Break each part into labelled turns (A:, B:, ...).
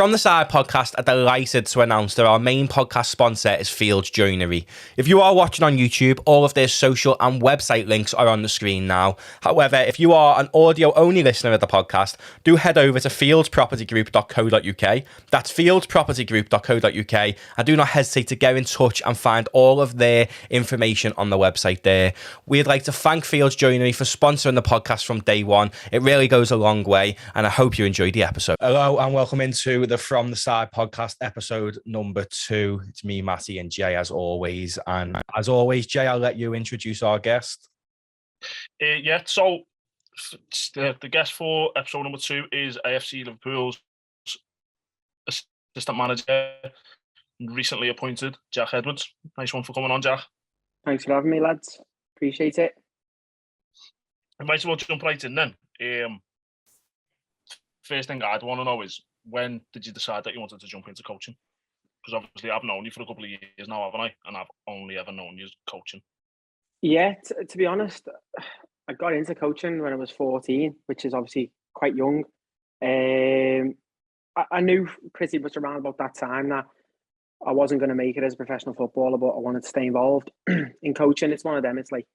A: From the Side podcast are delighted to announce that our main podcast sponsor is Fields Joinery. If you are watching on YouTube, all of their social and website links are on the screen now. However, if you are an audio-only listener of the podcast, do head over to fieldspropertygroup.co.uk. That's fieldspropertygroup.co.uk, and do not hesitate to get in touch and find all of their information on the website there. We'd like to thank Fields Joinery for sponsoring the podcast from day one. It really goes a long way, and I hope you enjoyed the episode. Hello, and welcome into the From the Side podcast, episode number 2. It's me, Matty, and Jay, as always. And as always, Jay, I'll let you introduce our guest.
B: So the guest for episode number 2 is AFC Liverpool's assistant manager, recently appointed, Jack Edwards. Nice one for coming on, Jack.
C: Thanks for having me, lads. Appreciate it.
B: I might as well jump right in then. First thing I'd want to know is, when did you decide that you wanted to jump into coaching? Because obviously I've known you for a couple of years now, haven't I? And I've only ever known you as coaching.
C: Yeah, to be honest, I got into coaching when I was 14, which is obviously quite young. I knew pretty much around about that time that I wasn't going to make it as a professional footballer, but I wanted to stay involved in coaching. It's one of them. It's like,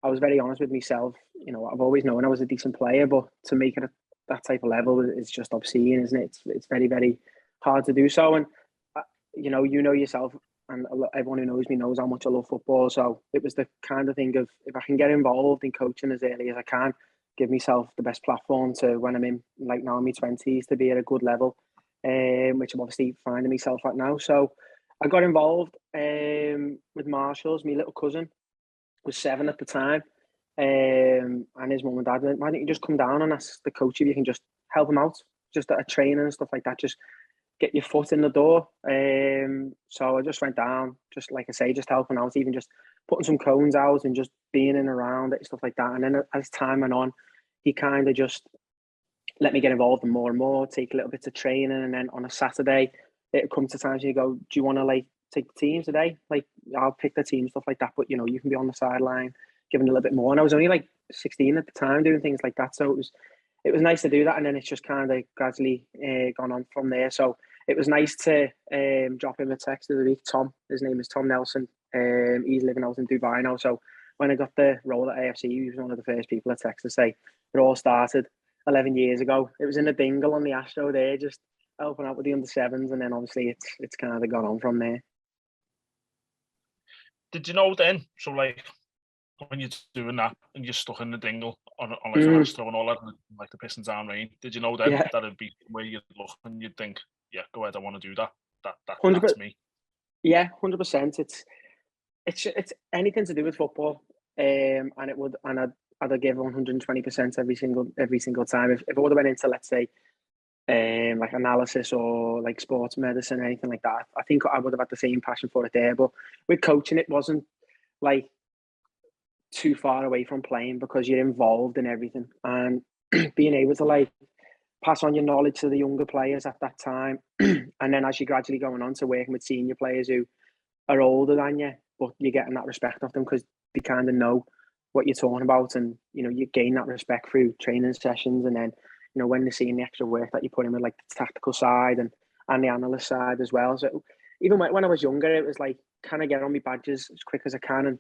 C: I was very honest with myself. You know, I've always known I was a decent player, but to make it at that type of level is just obscene, isn't it? It's very, very hard to do so. And, you know yourself, and everyone who knows me knows how much I love football. So it was the kind of thing of, if I can get involved in coaching as early as I can, give myself the best platform to, when I'm in, like now in my 20s, to be at a good level, which I'm obviously finding myself at now. So I got involved with Marshall's. My little cousin was 7 at the time. And his mum and dad went, why don't you just come down and ask the coach if you can just help him out, just at a training and stuff like that, just get your foot in the door. So I just went down, just like I say, just helping out, even just putting some cones out and just being in and around it and stuff like that. And then as time went on, he kind of just let me get involved in more and more, take a little bit of training. And then on a Saturday, it'd come to times you go, do you want to like take the team today? Like, I'll pick the team, stuff like that. But, you know, you can be on the sideline, giving a little bit more. And I was only like 16 at the time doing things like that. So it was nice to do that. And then it's just kind of gradually gone on from there. So it was nice to drop him a text of the week. Tom, his name is Tom Nelson. He's living out in Dubai now. So when I got the role at AFC, he was one of the first people to text to say it all started 11 years ago. It was in a dingle on the Astro there, just helping out with the under-7s. And then obviously it's kind of gone on from there.
B: Did you know then, so like, when you're doing that and you're stuck in the dingle on like the Astro and all that, like the pissing down rain, did you know then that it'd be where you'd look and you'd think, yeah, go ahead, I want to do that. That's me. Yeah,
C: 100%. It's anything to do with football, and I'd give 120% every single time. If it would have went into, let's say, like analysis or like sports medicine or anything like that, I think I would have had the same passion for it there. But with coaching, it wasn't like too far away from playing, because you're involved in everything, and being able to like pass on your knowledge to the younger players at that time. And then as you're gradually going on to working with senior players who are older than you, but you're getting that respect of them because they kind of know what you're talking about. And, you know, you gain that respect through training sessions. And then, you know, when they're seeing the extra work that you put in with like the tactical side and the analyst side as well. So even when I was younger, it was like, can I get on my badges as quick as I can? And,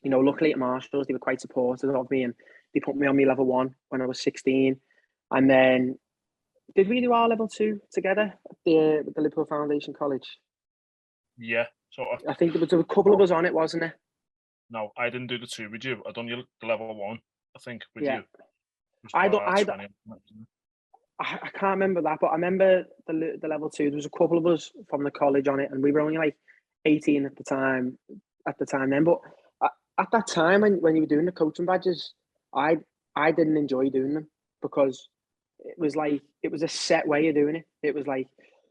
C: you know, luckily at Marshall's, they were quite supportive of me, and they put me on my level 1 when I was 16. And then, did we do our level 2 together at with the Liverpool Foundation College?
B: Yeah. So
C: I think there was a couple of us on it, wasn't there?
B: No, I didn't do the 2 with you. I done the level 1, I think, with you.
C: I can't remember that, but I remember the level 2. There was a couple of us from the college on it, and we were only like 18 at the time then. But at that time, when you were doing the coaching badges, I didn't enjoy doing them, because it was a set way of doing it. It was like,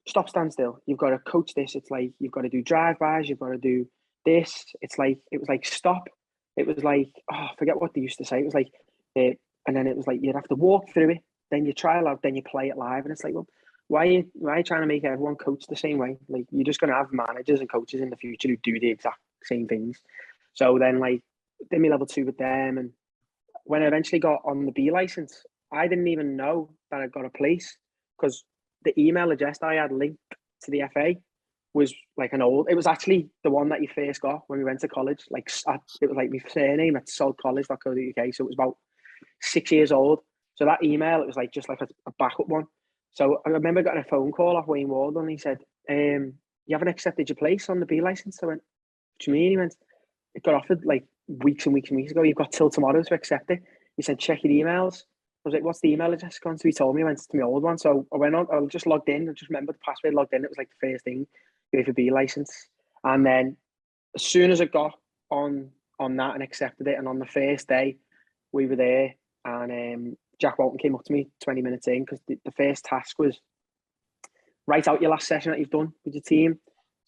C: stop, stand still. You've got to coach this. It's like, you've got to do drive-bys. You've got to do this. It was like, stop. It was like, I forget what they used to say. It was like, and then it was like, you'd have to walk through it. Then you trial out, then you play it live. And it's like, well, why are you trying to make everyone coach the same way? Like, you're just going to have managers and coaches in the future who do the exact same things. So then, like, did me level 2 with them. And when I eventually got on the B license, I didn't even know that I got a place, because the email address that I had linked to the FA was like it was actually the one that you first got when we went to college. Like it was like my surname at saltcollege.co.uk. So it was about 6 years old. So that email, it was like just like a backup one. So I remember getting a phone call off Wayne Ward, and he said, "You haven't accepted your place on the B license." I went, "What do you mean?" He went, "It got offered like weeks and weeks and weeks ago. You've got till tomorrow to accept it." He said, "Check your emails." I was like, "What's the email address gone to?" He told me. I went to my old one. So I went on, I just logged in. I just remember the password, logged in. It was like the first thing, go for B license. And then as soon as I got on that and accepted it, and on the first day we were there, and Jack Walton came up to me 20 minutes in, because the first task was write out your last session that you've done with your team.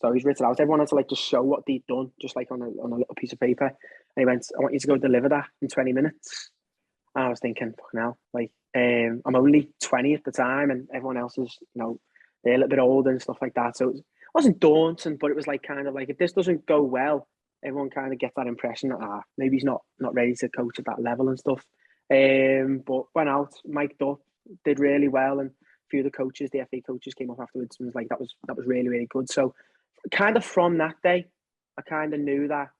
C: So he's written out. Everyone had to like just show what they'd done, just like on a little piece of paper. And he went, "I want you to go deliver that in 20 minutes. And I was thinking, fuck now, like I'm only 20 at the time, and everyone else is, they're a little bit older and stuff like that. So it wasn't daunting, but it was like kind of like, if this doesn't go well, everyone kind of gets that impression that maybe he's not ready to coach at that level and stuff. But went out, mic'd up, did really well, and a few of the coaches, the FA coaches, came up afterwards and was like, that was really, really good. So kind of from that day, I kind of knew that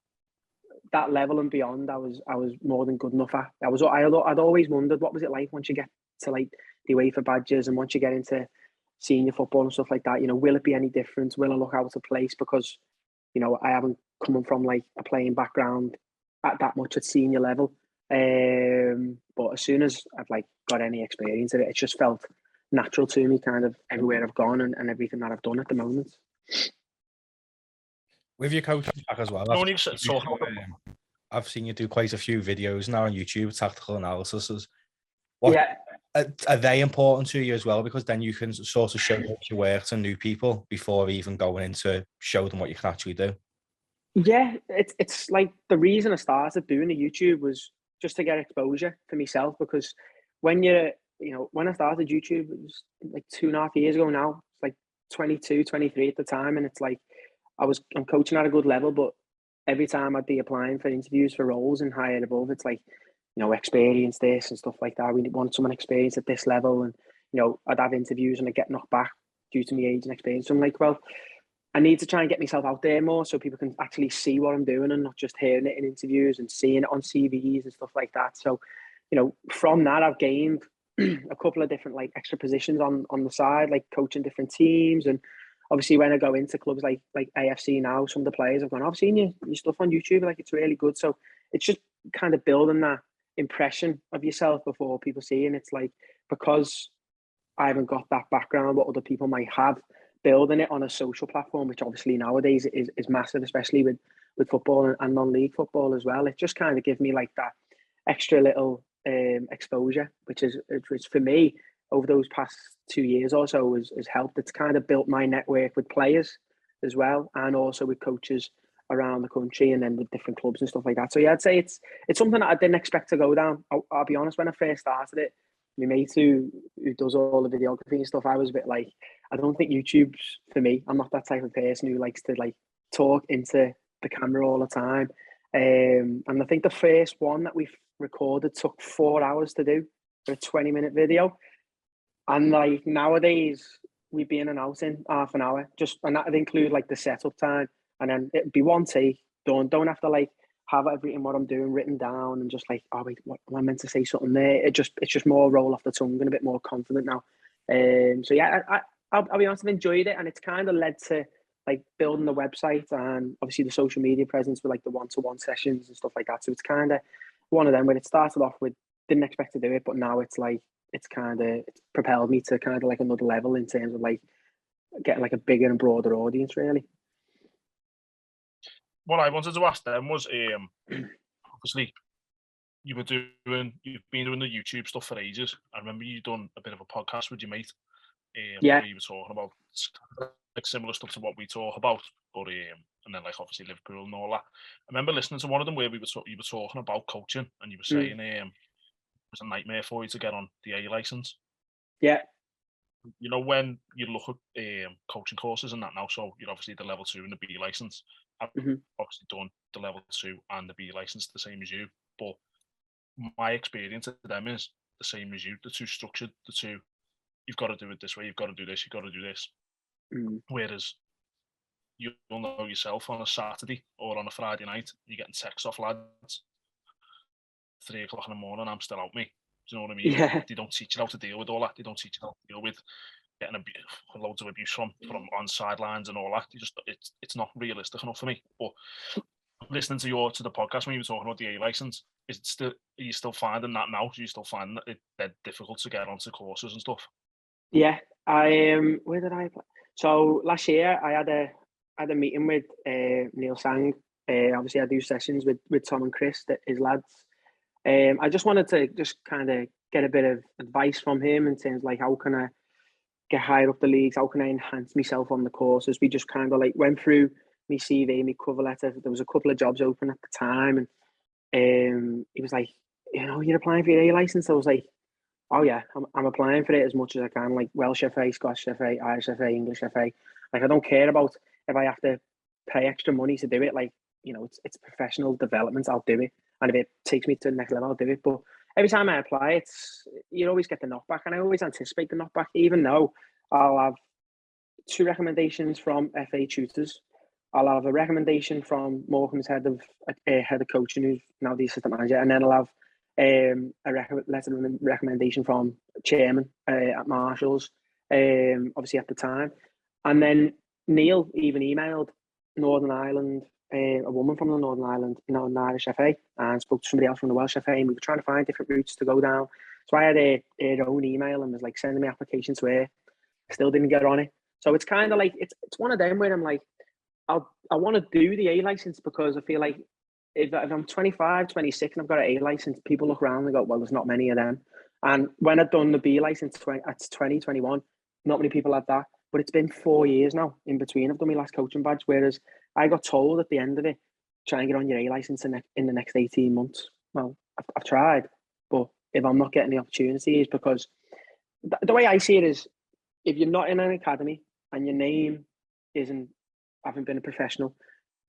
C: level and beyond, I was more than good enough at. I'd always wondered, what was it like once you get to like the UEFA badges, and once you get into senior football and stuff like that, will it be any different? Will I look out of place? Because, I haven't come from like a playing background at that much at senior level. But as soon as I've like got any experience of it, it's just felt natural to me, kind of everywhere I've gone and everything that I've done at the moment.
A: With your coaching back as well, I've seen you do quite a few videos now on YouTube, tactical analyses. Are they important to you as well? Because then you can sort of show your work to new people before even going into show them what you can actually do.
C: Yeah, it's like the reason I started doing the YouTube was just to get exposure for myself, because when when I started YouTube, it was like 2.5 years ago now. It's like 22, 23 at the time, and it's like I'm coaching at a good level, but every time I'd be applying for interviews for roles and higher above, it's like, experience this and stuff like that. We want someone experienced at this level, and I'd have interviews and I'd get knocked back due to my age and experience. So I'm like, well, I need to try and get myself out there more so people can actually see what I'm doing and not just hearing it in interviews and seeing it on CVs and stuff like that. So, from that, I've gained a couple of different like extra positions on the side, like coaching different teams. And obviously when I go into clubs like AFC now, some of the players have gone, "I've seen your stuff on YouTube, like it's really good." So it's just kind of building that impression of yourself before people see. And it's like, because I haven't got that background, what other people might have, building it on a social platform, which obviously nowadays is massive, especially with football and non-league football as well. It just kind of gives me like that extra little exposure, which for me over those past 2 years or so has helped. It's kind of built my network with players as well, and also with coaches around the country, and then with different clubs and stuff like that. So yeah, I'd say it's something that I didn't expect to go down. I'll be honest, when I first started it, my mate who does all the videography and stuff, I was a bit like, I don't think YouTube's for me. I'm not that type of person who likes to like talk into the camera all the time. And I think the first one that we recorded took 4 hours to do for a 20-minute video. And like nowadays, we'd be in and out in half an hour, and that'd include like the setup time, and then it'd be one take done. Don't have to like have everything what I'm doing written down and just like, oh wait, what am I meant to say something there? It's just more roll off the tongue and a bit more confident now. So yeah, I'll be honest, I've enjoyed it, and it's kind of led to like building the website and obviously the social media presence with like the one-to-one sessions and stuff like that. So it's kind of one of them where it started off with, didn't expect to do it, but now it's like, it's propelled me to kind of like another level in terms of like getting like a bigger and broader audience, really.
B: What I wanted to ask them was, obviously, you've been doing the YouTube stuff for ages. I remember you done a bit of a podcast with your mate. Where you were talking about like similar stuff to what we talk about, but and then like obviously Liverpool and all that. I remember listening to one of them where you were talking about coaching, and you were saying it was a nightmare for you to get on the A license.
C: Yeah.
B: When you look at coaching courses and that now, so you're obviously the level 2 and the B license. I've obviously done the level 2 and the B license the same as you, but my experience of them is the same as you. The two structured, the two you've got to do it this way, you've got to do this, you've got to do this. Whereas you'll know yourself on a Saturday or on a Friday night, you're getting texts off lads, 3 o'clock in the morning, I'm still out, mate. Do you know what I mean?
C: Yeah.
B: They don't teach you how to deal with all that. They don't teach you how to deal with getting loads of abuse from on sidelines and all that. It's not realistic enough for me. But listening to the podcast when you were talking about the A license, are you still finding that now? Are you still finding that they're difficult to get onto courses and stuff?
C: Yeah, I where did I play? So last year I had a meeting with Neil Sang. Obviously I do sessions with Tom and Chris, his lads. I just wanted to just kind of get a bit of advice from him in terms of like, how can I get higher up the leagues? How can I enhance myself on the courses? We just kind of like went through my CV, my cover letter. There was a couple of jobs open at the time, and he was like, you're applying for your A license. I was like, oh yeah, I'm applying for it as much as I can, like Welsh FA, Scottish FA, Irish FA, English FA. Like, I don't care about if I have to pay extra money to do it. Like, it's professional development. I'll do it. And if it takes me to the next level, I'll do it. But every time I apply, you always get the knockback, and I always anticipate the knockback, even though I'll have 2 recommendations from FA tutors. I'll have a recommendation from Morecambe's head of coaching, who's now the assistant manager, and then I'll have a letter of recommendation from chairman at Marshall's, obviously at the time. And then Neil even emailed Northern Ireland, a woman from the Northern Ireland, an Irish FA, and spoke to somebody else from the Welsh FA, and we were trying to find different routes to go down. So I had her own email and was like sending me application to her. Still didn't get on it. So it's kind of like, it's one of them where I'm like, I want to do the A license because I feel like if I'm 25, 26 and I've got an A license, people look around and go, well, there's not many of them. And when I'd done the B license at 2021, not many people had that. But it's been 4 years now in between. I've done my last coaching badge, whereas I got told at the end of it, try and get on your A license in the next 18 months. Well, I've tried, but if I'm not getting the opportunities, because the way I see it is, if you're not in an academy and your name haven't been a professional,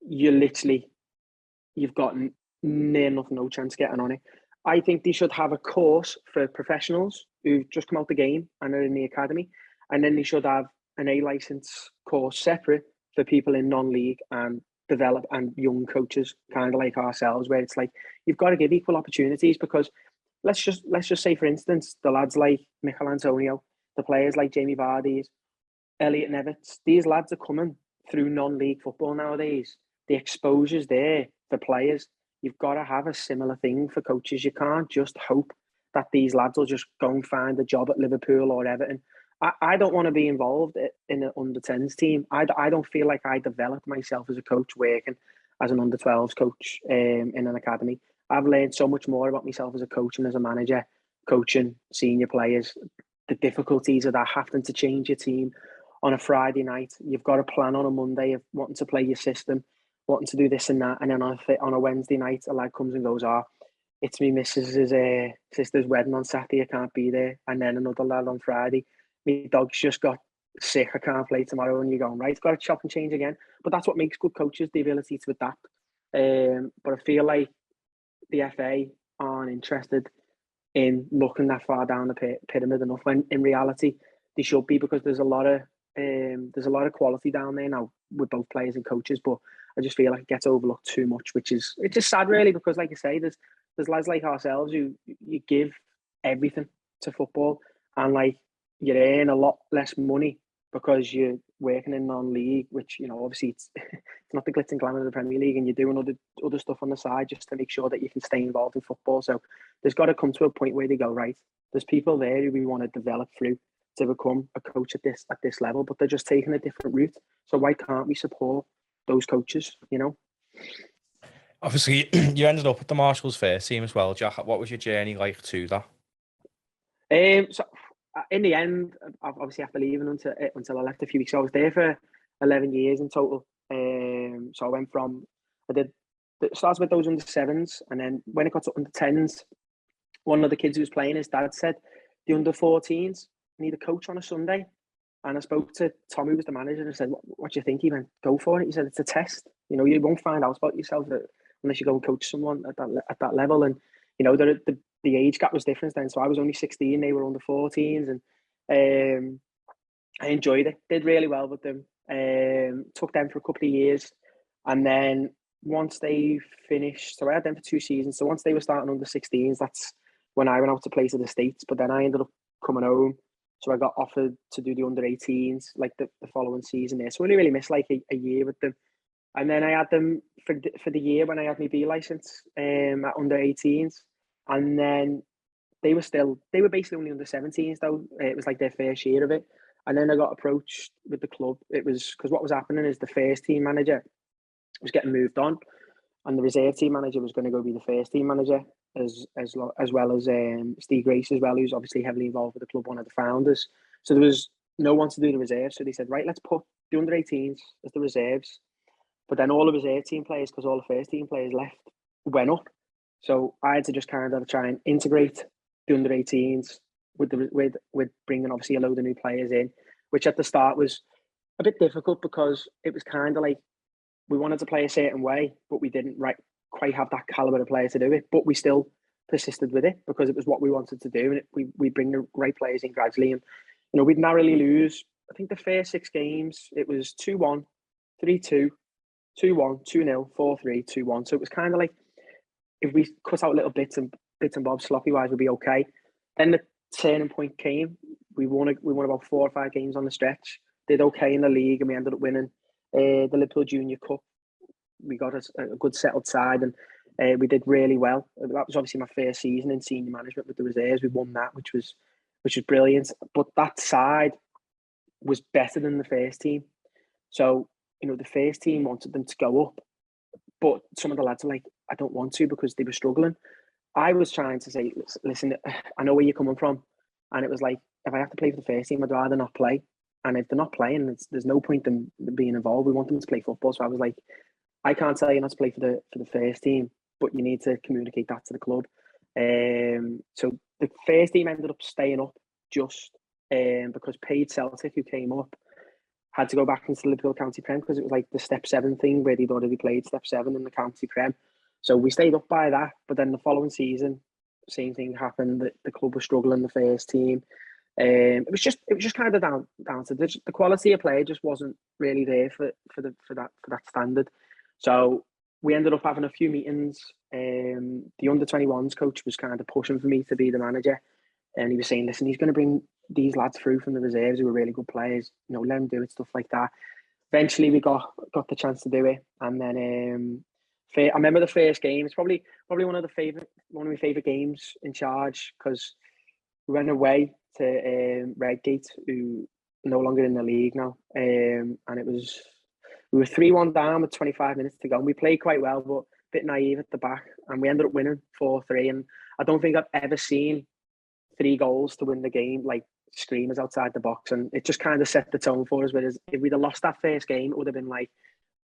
C: you've got near enough no chance getting on it. I think they should have a course for professionals who've just come out the game and are in the academy, and then they should have an A license course separate for people in non-league and develop and young coaches, kind of like ourselves, where it's like you've got to give equal opportunities. Because let's just say, for instance, the lads like Michael Antonio, the players like Jamie Vardy's, Elliot Nevitts, these lads are coming through non-league football nowadays. The exposure's there for players. You've got to have a similar thing for coaches. You can't just hope that these lads will just go and find a job at Liverpool or Everton. I don't want to be involved in an under-10s team. I don't feel like I developed myself as a coach working as an under-12s coach in an academy. I've learned so much more about myself as a coach and as a manager, coaching senior players, the difficulties of that, having to change your team on a Friday night. You've got a plan on a Monday of wanting to play your system, wanting to do this and that, and then on a Wednesday night, a lad comes and goes, it's me missus's sister's wedding on Saturday, I can't be there. And then another lad on Friday, my dog's just got sick, I can't play tomorrow. And you're going, right, got to chop and change again. But that's what makes good coaches, the ability to adapt. But I feel like the FA aren't interested in looking that far down the pyramid enough, when in reality they should be, because there's a lot of quality down there now with both players and coaches. But I just feel like it gets overlooked too much, which is, it's just sad really, because like you say, there's lads like ourselves who you give everything to football, and like you earn a lot less money because you're working in non-league, which, obviously it's not the glitz and glamour of the Premier League, and you're doing other stuff on the side just to make sure that you can stay involved in football. So there's got to come to a point where they go, right, there's people there who we want to develop through to become a coach at this level, but they're just taking a different route. So why can't we support those coaches,
A: Obviously, you ended up at the Marshalls first team as well, Jack. What was your journey like to that?
C: So in the end, obviously after leaving until I left a few weeks, I was there for 11 years in total. So I went from, started with those under 7s, and then when it got to under 10s, one of the kids who was playing, his dad said, the under 14s need a coach on a Sunday. And I spoke to Tom, who was the manager, and I said, what do you think? He went, go for it. He said, it's a test. You won't find out about yourself unless you go and coach someone at that level. And, the age gap was different then. So I was only 16, they were under 14s. And I enjoyed it. Did really well with them. Took them for a couple of years, and then once they finished, so I had them for 2 seasons. So once they were starting under 16s, that's when I went out to play to the States. But then I ended up coming home, so I got offered to do the under 18s like the following season there. So I only really missed like a year with them. And then I had them for the year when I had my B license at under 18s, and then they were basically only under 17s though. It was like their first year of it. And then I got approached with the club. It was because what was happening is the first team manager was getting moved on, and the reserve team manager was going to go be the first team manager as well as Steve Grace as well, who's obviously heavily involved with the club, one of the founders. So there was no one to do the reserves. So they said, right, let's put the under 18s as the reserves. But then all the reserve team players, because all the first team players left, went up. So I had to just kind of try and integrate the under 18s with bringing obviously a load of new players in, which at the start was a bit difficult because it was kind of like we wanted to play a certain way, but we didn't quite have that caliber of player to do it. But we still persisted with it because it was what we wanted to do, and we bring the right players in gradually. And we'd narrowly lose. I think the first 6 games it was 2-1, 3-2, 2-1, 2-0, 4-3, 2-1. So it was kind of like if we cut out little bits and bobs sloppy wise, we'd be okay. Then the turning point came. We won about 4 or 5 games on the stretch. Did okay in the league, and we ended up winning the Liverpool Junior Cup. We got a good settled side, and we did really well. That was obviously my first season in senior management with the reserves. We won that, which was brilliant. But that side was better than the first team. So the first team wanted them to go up, but some of the lads were like, I don't want to because they were struggling. I was trying to say, listen, I know where you're coming from. And it was like, if I have to play for the first team, I'd rather not play. And if they're not playing, there's no point in them being involved. We want them to play football. So I was like, I can't tell you not to play for the first team, but you need to communicate that to the club. So the first team ended up staying up just because Paid Celtic, who came up, had to go back into the Liverpool County Prem because it was like the Step 7 thing where they'd already played Step 7 in the County Prem. So we stayed up by that. But then the following season, same thing happened. The club was struggling, the first team. It was just kind of down to the quality of play just wasn't really there for that standard. So we ended up having a few meetings. The under 21s coach was kind of pushing for me to be the manager, and he was saying, listen, he's going to bring these lads through from the reserves who were really good players, let them do it, stuff like that. Eventually we got the chance to do it, and then I remember the first game. It's probably one of my favorite games in charge because we went away to Redgate, who are no longer in the league now, and we were 3-1 down with 25 minutes to go, and we played quite well, but a bit naive at the back, and we ended up winning 4-3. And I don't think I've ever seen 3 goals to win the game like screamers outside the box, and it just kind of set the tone for us. Whereas if we'd have lost that first game, it would have been like,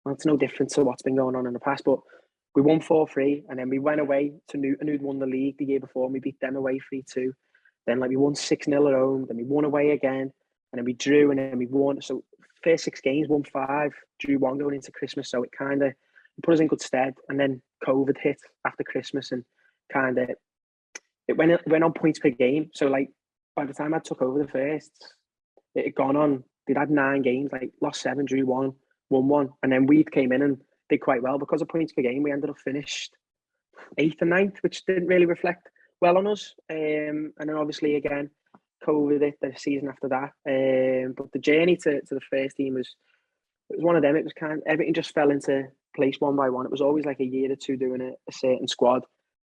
C: well, it's no different to what's been going on in the past. But we won 4-3, and then we went away to Newton, who'd won the league the year before, and we beat them away 3-2. Then we won 6-0 at home, then we won away again, and then we drew, and then we won. So first 6 games, won 5, drew 1 going into Christmas. So it kind of put us in good stead. And then COVID hit after Christmas, and kind of it went on points per game. So by the time I took over the first, it had gone on. They'd had 9 games, lost 7, drew 1, won 1, and then we came in and did quite well because of points per game. We ended up finished 8th and 9th, which didn't really reflect well on us. And then obviously again, COVID hit the season after that. But the journey to the first team was one of them. It was kind of everything just fell into place one by one. It was always like a year or two doing a certain squad.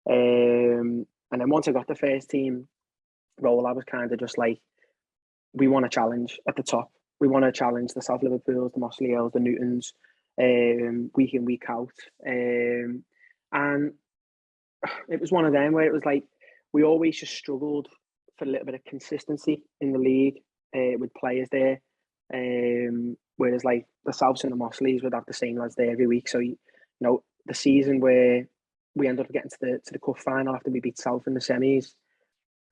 C: And then once I got the first team role, I was kind of just like, we want a challenge at the top. We want to challenge the South Liverpools, the Mossley Hills, the Newtons, week in, week out. And it was one of them where it was like, we always just struggled for a little bit of consistency in the league with players there. Whereas the Souths and the Mossleys would have the same lads there every week. So, the season where we ended up getting to the cup final after we beat South in the semis,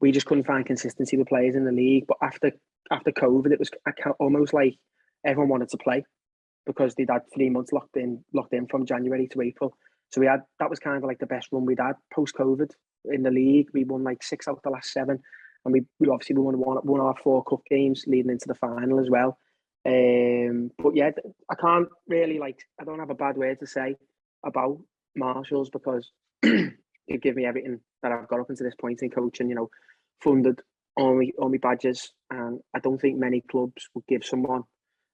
C: we just couldn't find consistency with players in the league. But after COVID, it was almost like everyone wanted to play because they'd had 3 months locked in from January to April. So that was kind of like the best run we'd had post-COVID in the league. We won 6 out of the last 7. and we obviously won our 4 cup games leading into the final as well. But yeah, I can't really I don't have a bad word to say about Marshalls because they give me everything that I've got up until this point in coaching. You know, funded all my badges, and I don't think many clubs would give someone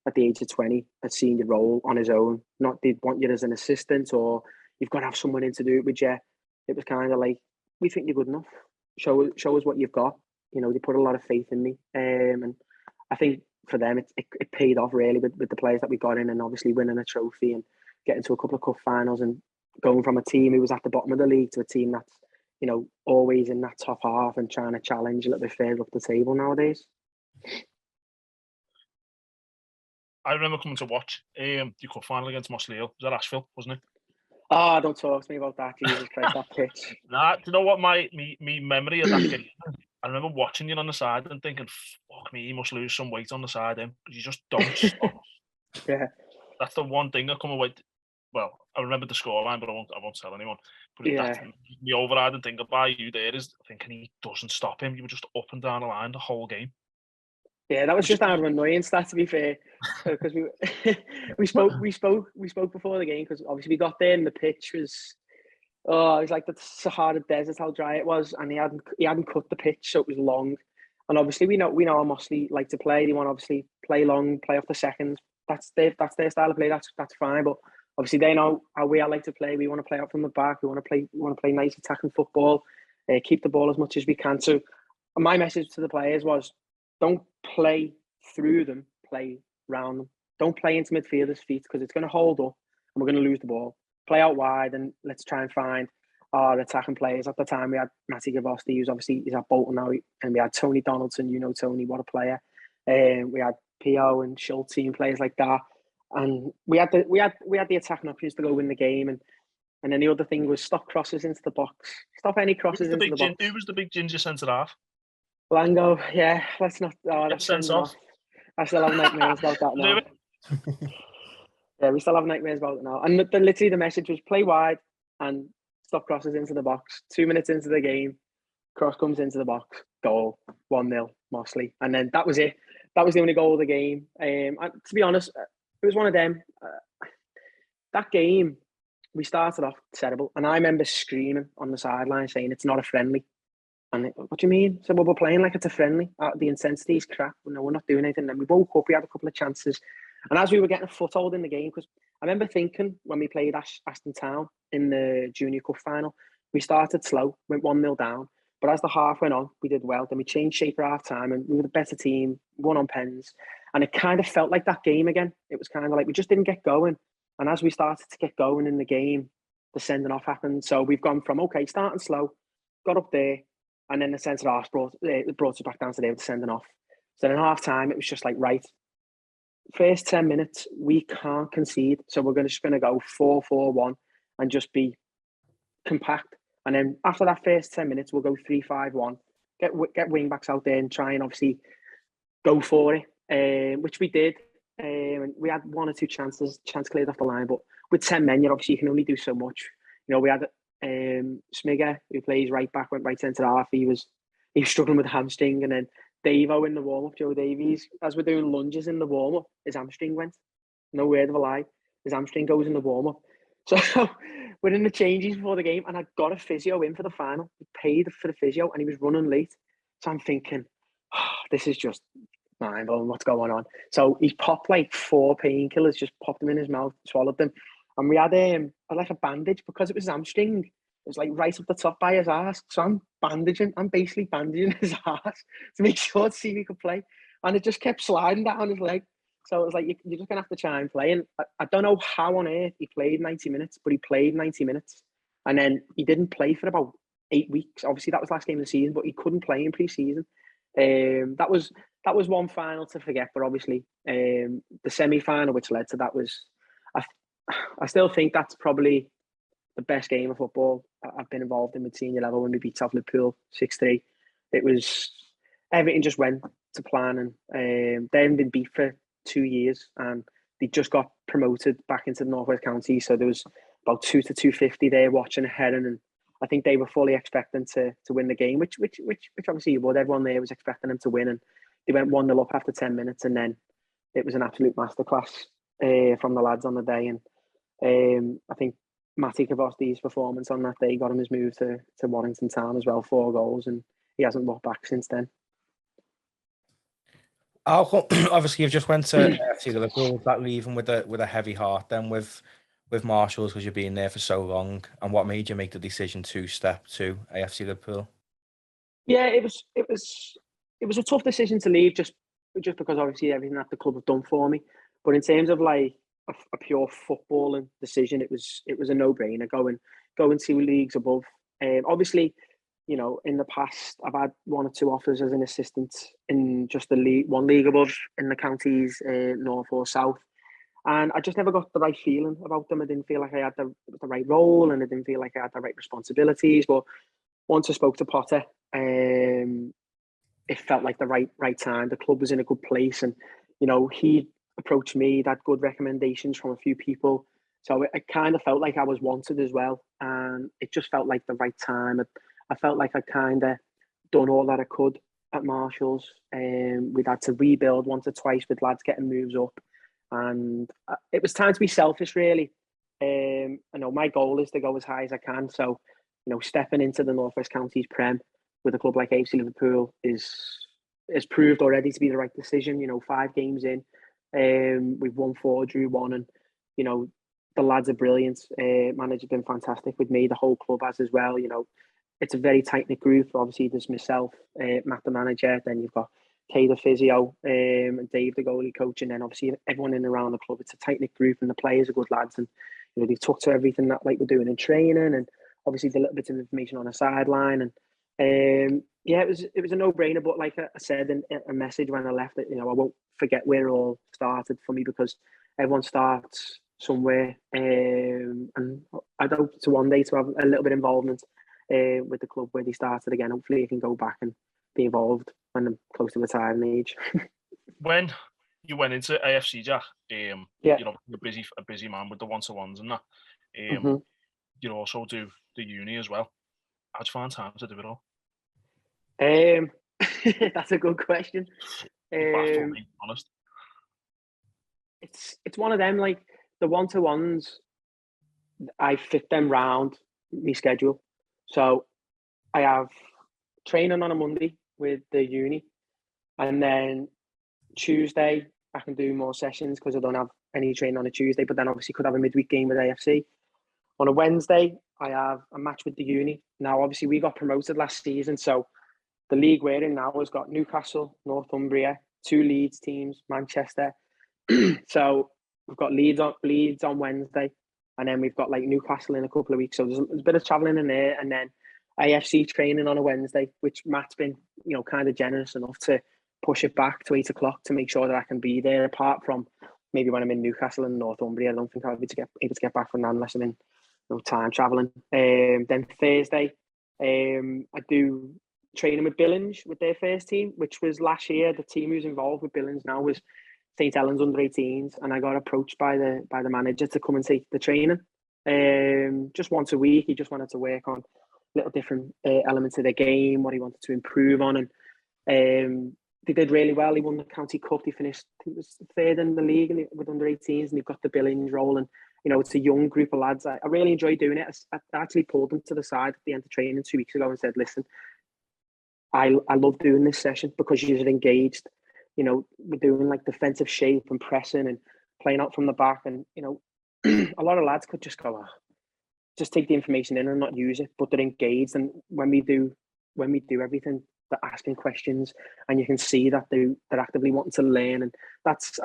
C: at the age of 20 a senior role on his own. Not they'd want you as an assistant, or you've got to have someone in to do it with you. It was kind of like, we think you're good enough. Show us what you've got. You know, they put a lot of faith in me, and I think for them it paid off really with the players that we got in, and obviously winning a trophy and getting to a couple of cup finals and going from a team who was at the bottom of the league to a team that's, you know, always in that top half and trying to challenge a little bit further up the table nowadays.
B: I remember coming to watch the cup final against Merseyside. Was at Asheville, wasn't it?
C: Oh, don't talk to me about that. Jesus Christ, that pitch.
B: Nah, do you know what my memory of that game? I remember watching you on the side and thinking, fuck me, he must lose some weight on the side because you just don't stop.
C: Yeah.
B: That's the one thing that come away. Well, I remember the scoreline, but I won't tell anyone. But that's the overriding thing about you there is thinking he doesn't stop him. You were just up and down the line the whole game.
C: Yeah, that was just out of annoyance. That, to be fair, because we spoke before the game, because obviously we got there and the pitch was, it was like the Sahara Desert, how dry it was, and he hadn't cut the pitch, so it was long. And obviously we know how Mosley like to play. They want to obviously play long, play off the seconds. That's their style of play. That's fine. But obviously they know how we like to play. We want to play out from the back. We want to play nice attacking football. Keep the ball as much as we can. So my message to the players was, don't play through them, play round them. Don't play into midfielders' feet because it's going to hold up and we're going to lose the ball. Play out wide and let's try and find our attacking players. At the time, we had Matty Gavosti, who's obviously he's at Bolton now, and we had Tony Donaldson. You know Tony, what a player. We had Pio and Schultz, team players like that, and we had the attacking options to go win the game. And then the other thing was stop crosses into the box. Stop any crosses into the box.
B: Who was the big ginger centre half?
C: Lango, yeah. Let's not. That's
B: sense off.
C: I still have nightmares about that now. Yeah, we still have nightmares about it now. And literally the message was play wide and stop crosses into the box. 2 minutes into the game, cross comes into the box, goal, 1-0, Mosley. And then that was it. That was the only goal of the game. And to be honest, it was one of them. That game, we started off terrible. And I remember screaming on the sideline saying, it's not a friendly. And what do you mean? So we're playing like it's a friendly. The intensity is crap. No, we're not doing anything. And then we woke up, we had a couple of chances. And as we were getting a foothold in the game, because I remember thinking when we played Aston Town in the Junior Cup final, we started slow, went 1-0 down. But as the half went on, we did well. Then we changed shape at half time and we were the better team, won on pens. And it kind of felt like that game again. It was kind of like we just didn't get going. And as we started to get going in the game, the sending off happened. So we've gone from, okay, starting slow, got up there, and then the centre half brought us back down to there with the sending off. So then half time, it was just like, right, first 10 minutes, we can't concede. So we're just going to go 4-4-1 and just be compact. And then after that first 10 minutes, we'll go 3-5-1, get wing backs out there and try and obviously go for it, which we did. And we had one or two chance cleared off the line. But with 10 men, you can only do so much. You know, we had Smigger, who plays right back, went right centre half. He was struggling with a hamstring, and then Davo in the warm up, Joe Davies, as we're doing lunges in the warm up, his hamstring went. No word of a lie, his hamstring goes in the warm up. So we're in the changes before the game, and I got a physio in for the final. We paid for the physio, and he was running late. So I'm thinking, this is just mind-blowing. What's going on? So he popped like 4 painkillers, just popped them in his mouth, swallowed them. And we had like a bandage because it was his hamstring. It was like right up the top by his ass. So I'm basically bandaging his ass to make sure to see if he could play. And it just kept sliding down his leg. So it was like, you're just going to have to try and play. And I don't know how on earth he played 90 minutes, but he played 90 minutes. And then he didn't play for about 8 weeks. Obviously, that was last game of the season, but he couldn't play in pre-season. That was one final to forget. But obviously, the semi-final, which led to that, was... I still think that's probably the best game of football I've been involved in with senior level when we beat South Liverpool 6-3. It was, everything just went to plan, and they hadn't been beat for 2 years, and they just got promoted back into the North West County. So there was about 2 to 250 there watching ahead, and I think they were fully expecting to win the game, which obviously you would. Everyone there was expecting them to win, and they went 1-0 up after 10 minutes, and then it was an absolute masterclass from the lads on the day. And I think Matty Cavosti's performance on that day got him his move to Warrington Town as well, 4 goals, and he hasn't looked back since then.
A: Obviously, you've just went to AFC Liverpool. Was that leaving with a heavy heart then with Marshalls, because you've been there for so long? And what made you make the decision to step to AFC Liverpool?
C: Yeah, it was a tough decision to leave, just because obviously everything that the club have done for me. But in terms of like a pure footballing decision, it was a no-brainer going 2 leagues above. Obviously, you know, in the past, I've had 1 or 2 offers as an assistant in just the league, 1 league above in the counties, north or south. And I just never got the right feeling about them. I didn't feel like I had the right role, and I didn't feel like I had the right responsibilities. But once I spoke to Potter, it felt like the right time. The club was in a good place, and you know, he approached me. He'd had good recommendations from a few people, so it kind of felt like I was wanted as well, and it just felt like the right time. I felt like I kind of done all that I could at Marshalls. We'd had to rebuild once or twice with lads getting moves up, and it was time to be selfish, really. I know my goal is to go as high as I can, so you know, stepping into the North West Counties Prem with a club like AFC Liverpool is proved already to be the right decision. You know, 5 games in, we've won 4, drew 1, and you know, the lads are brilliant. Manager's been fantastic with me. The whole club has as well. You know, it's a very tight knit group. Obviously, there's myself, Matt the manager. Then you've got Kay the physio, and Dave the goalie coach, and then obviously everyone in and around the club. It's a tight knit group, and the players are good lads. And you know, they talk to everything that like we're doing in training, and obviously the little bits of information on the sideline. And yeah, it was a no brainer. But like I said in a message when I left, it, you know, I won't forget where it all started for me, because everyone starts somewhere, and I'd hope to one day to have a little bit of involvement with the club where they started again. Hopefully, I can go back and be involved when I'm close to retirement age.
B: When you went into AFC, Jack,
C: yeah,
B: you know, you're a busy man with the 1-to-1s and that. You also do the uni as well. How'd you find time to do it all?
C: That's a good question.
B: Baffle me, honest.
C: It's one of them, like the 1-to-1s, I fit them round my schedule. So I have training on a Monday with the uni, and then Tuesday I can do more sessions because I don't have any training on a Tuesday, but then obviously could have a midweek game with AFC. On a Wednesday, I have a match with the uni. Now, obviously, we got promoted last season, so the league we're in now has got Newcastle, Northumbria, 2 Leeds teams, Manchester. So we've got Leeds on Wednesday, and then we've got like Newcastle in a couple of weeks. So there's a bit of travelling in there, and then AFC training on a Wednesday, which Matt's been, you know, kind of generous enough to push it back to 8 o'clock to make sure that I can be there. Apart from maybe when I'm in Newcastle and Northumbria, I don't think I'll be able to get back from that unless I'm in time travelling. Then Thursday, I do training with Billings with their first team, which was last year. The team who's involved with Billings now was St Helens under 18s, and I got approached by the manager to come and take the training. Just once a week. He just wanted to work on little different elements of the game, what he wanted to improve on, and they did really well. He won the county cup. He finished, I think it was 3rd in the league with under 18s, and he got the Billings role. And you know, it's a young group of lads. I really enjoy doing it. I actually pulled them to the side at the end of training 2 weeks ago and said, "Listen, I love doing this session because you're engaged. You know, we're doing like defensive shape and pressing and playing out from the back, and you know, a lot of lads could just go, just take the information in and not use it, but they're engaged. And when we do everything, they're asking questions, and you can see that they're actively wanting to learn. And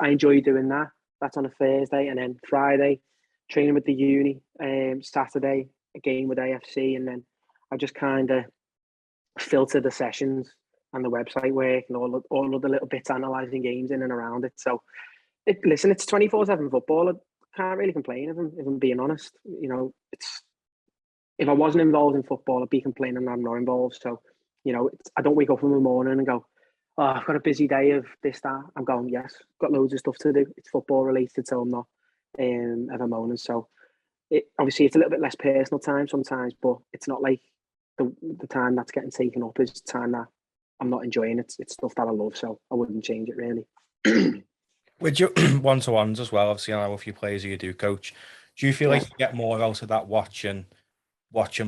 C: I enjoy doing that. That's on a Thursday, and then Friday, training with the uni. Saturday, a game with AFC, and then I just kind of filter the sessions and the website work and all of the little bits analysing games in and around it. So, listen, it's 24/7 football. I can't really complain if I'm being honest. You know, if I wasn't involved in football, I'd be complaining I'm not involved. So, you know, I don't wake up in the morning and go, "Oh, I've got a busy day of this, that." I'm going, yes, got loads of stuff to do. It's football related, so I'm not ever moaning. So, obviously it's a little bit less personal time sometimes, but it's not like the time that's getting taken up is time that I'm not enjoying. It's stuff that I love, so I wouldn't change it really.
A: With your one-to-ones as well, obviously, I know a few players who you do coach. Do you feel like you get more out of that watching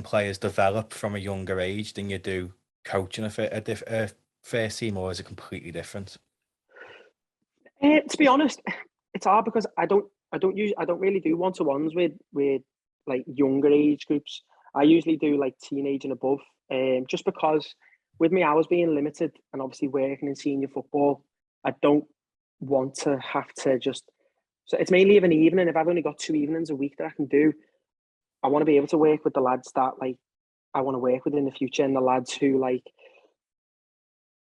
A: players develop from a younger age than you do coaching a first team, or is it completely different?
C: To be honest, it's hard because I don't really do one-to-ones with like younger age groups. I usually do like teenage and above, just because with me hours being limited and obviously working in senior football, I don't want to have to just. So it's mainly of an evening. If I've only got 2 evenings a week that I can do, I want to be able to work with the lads that like I want to work with in the future, and the lads who like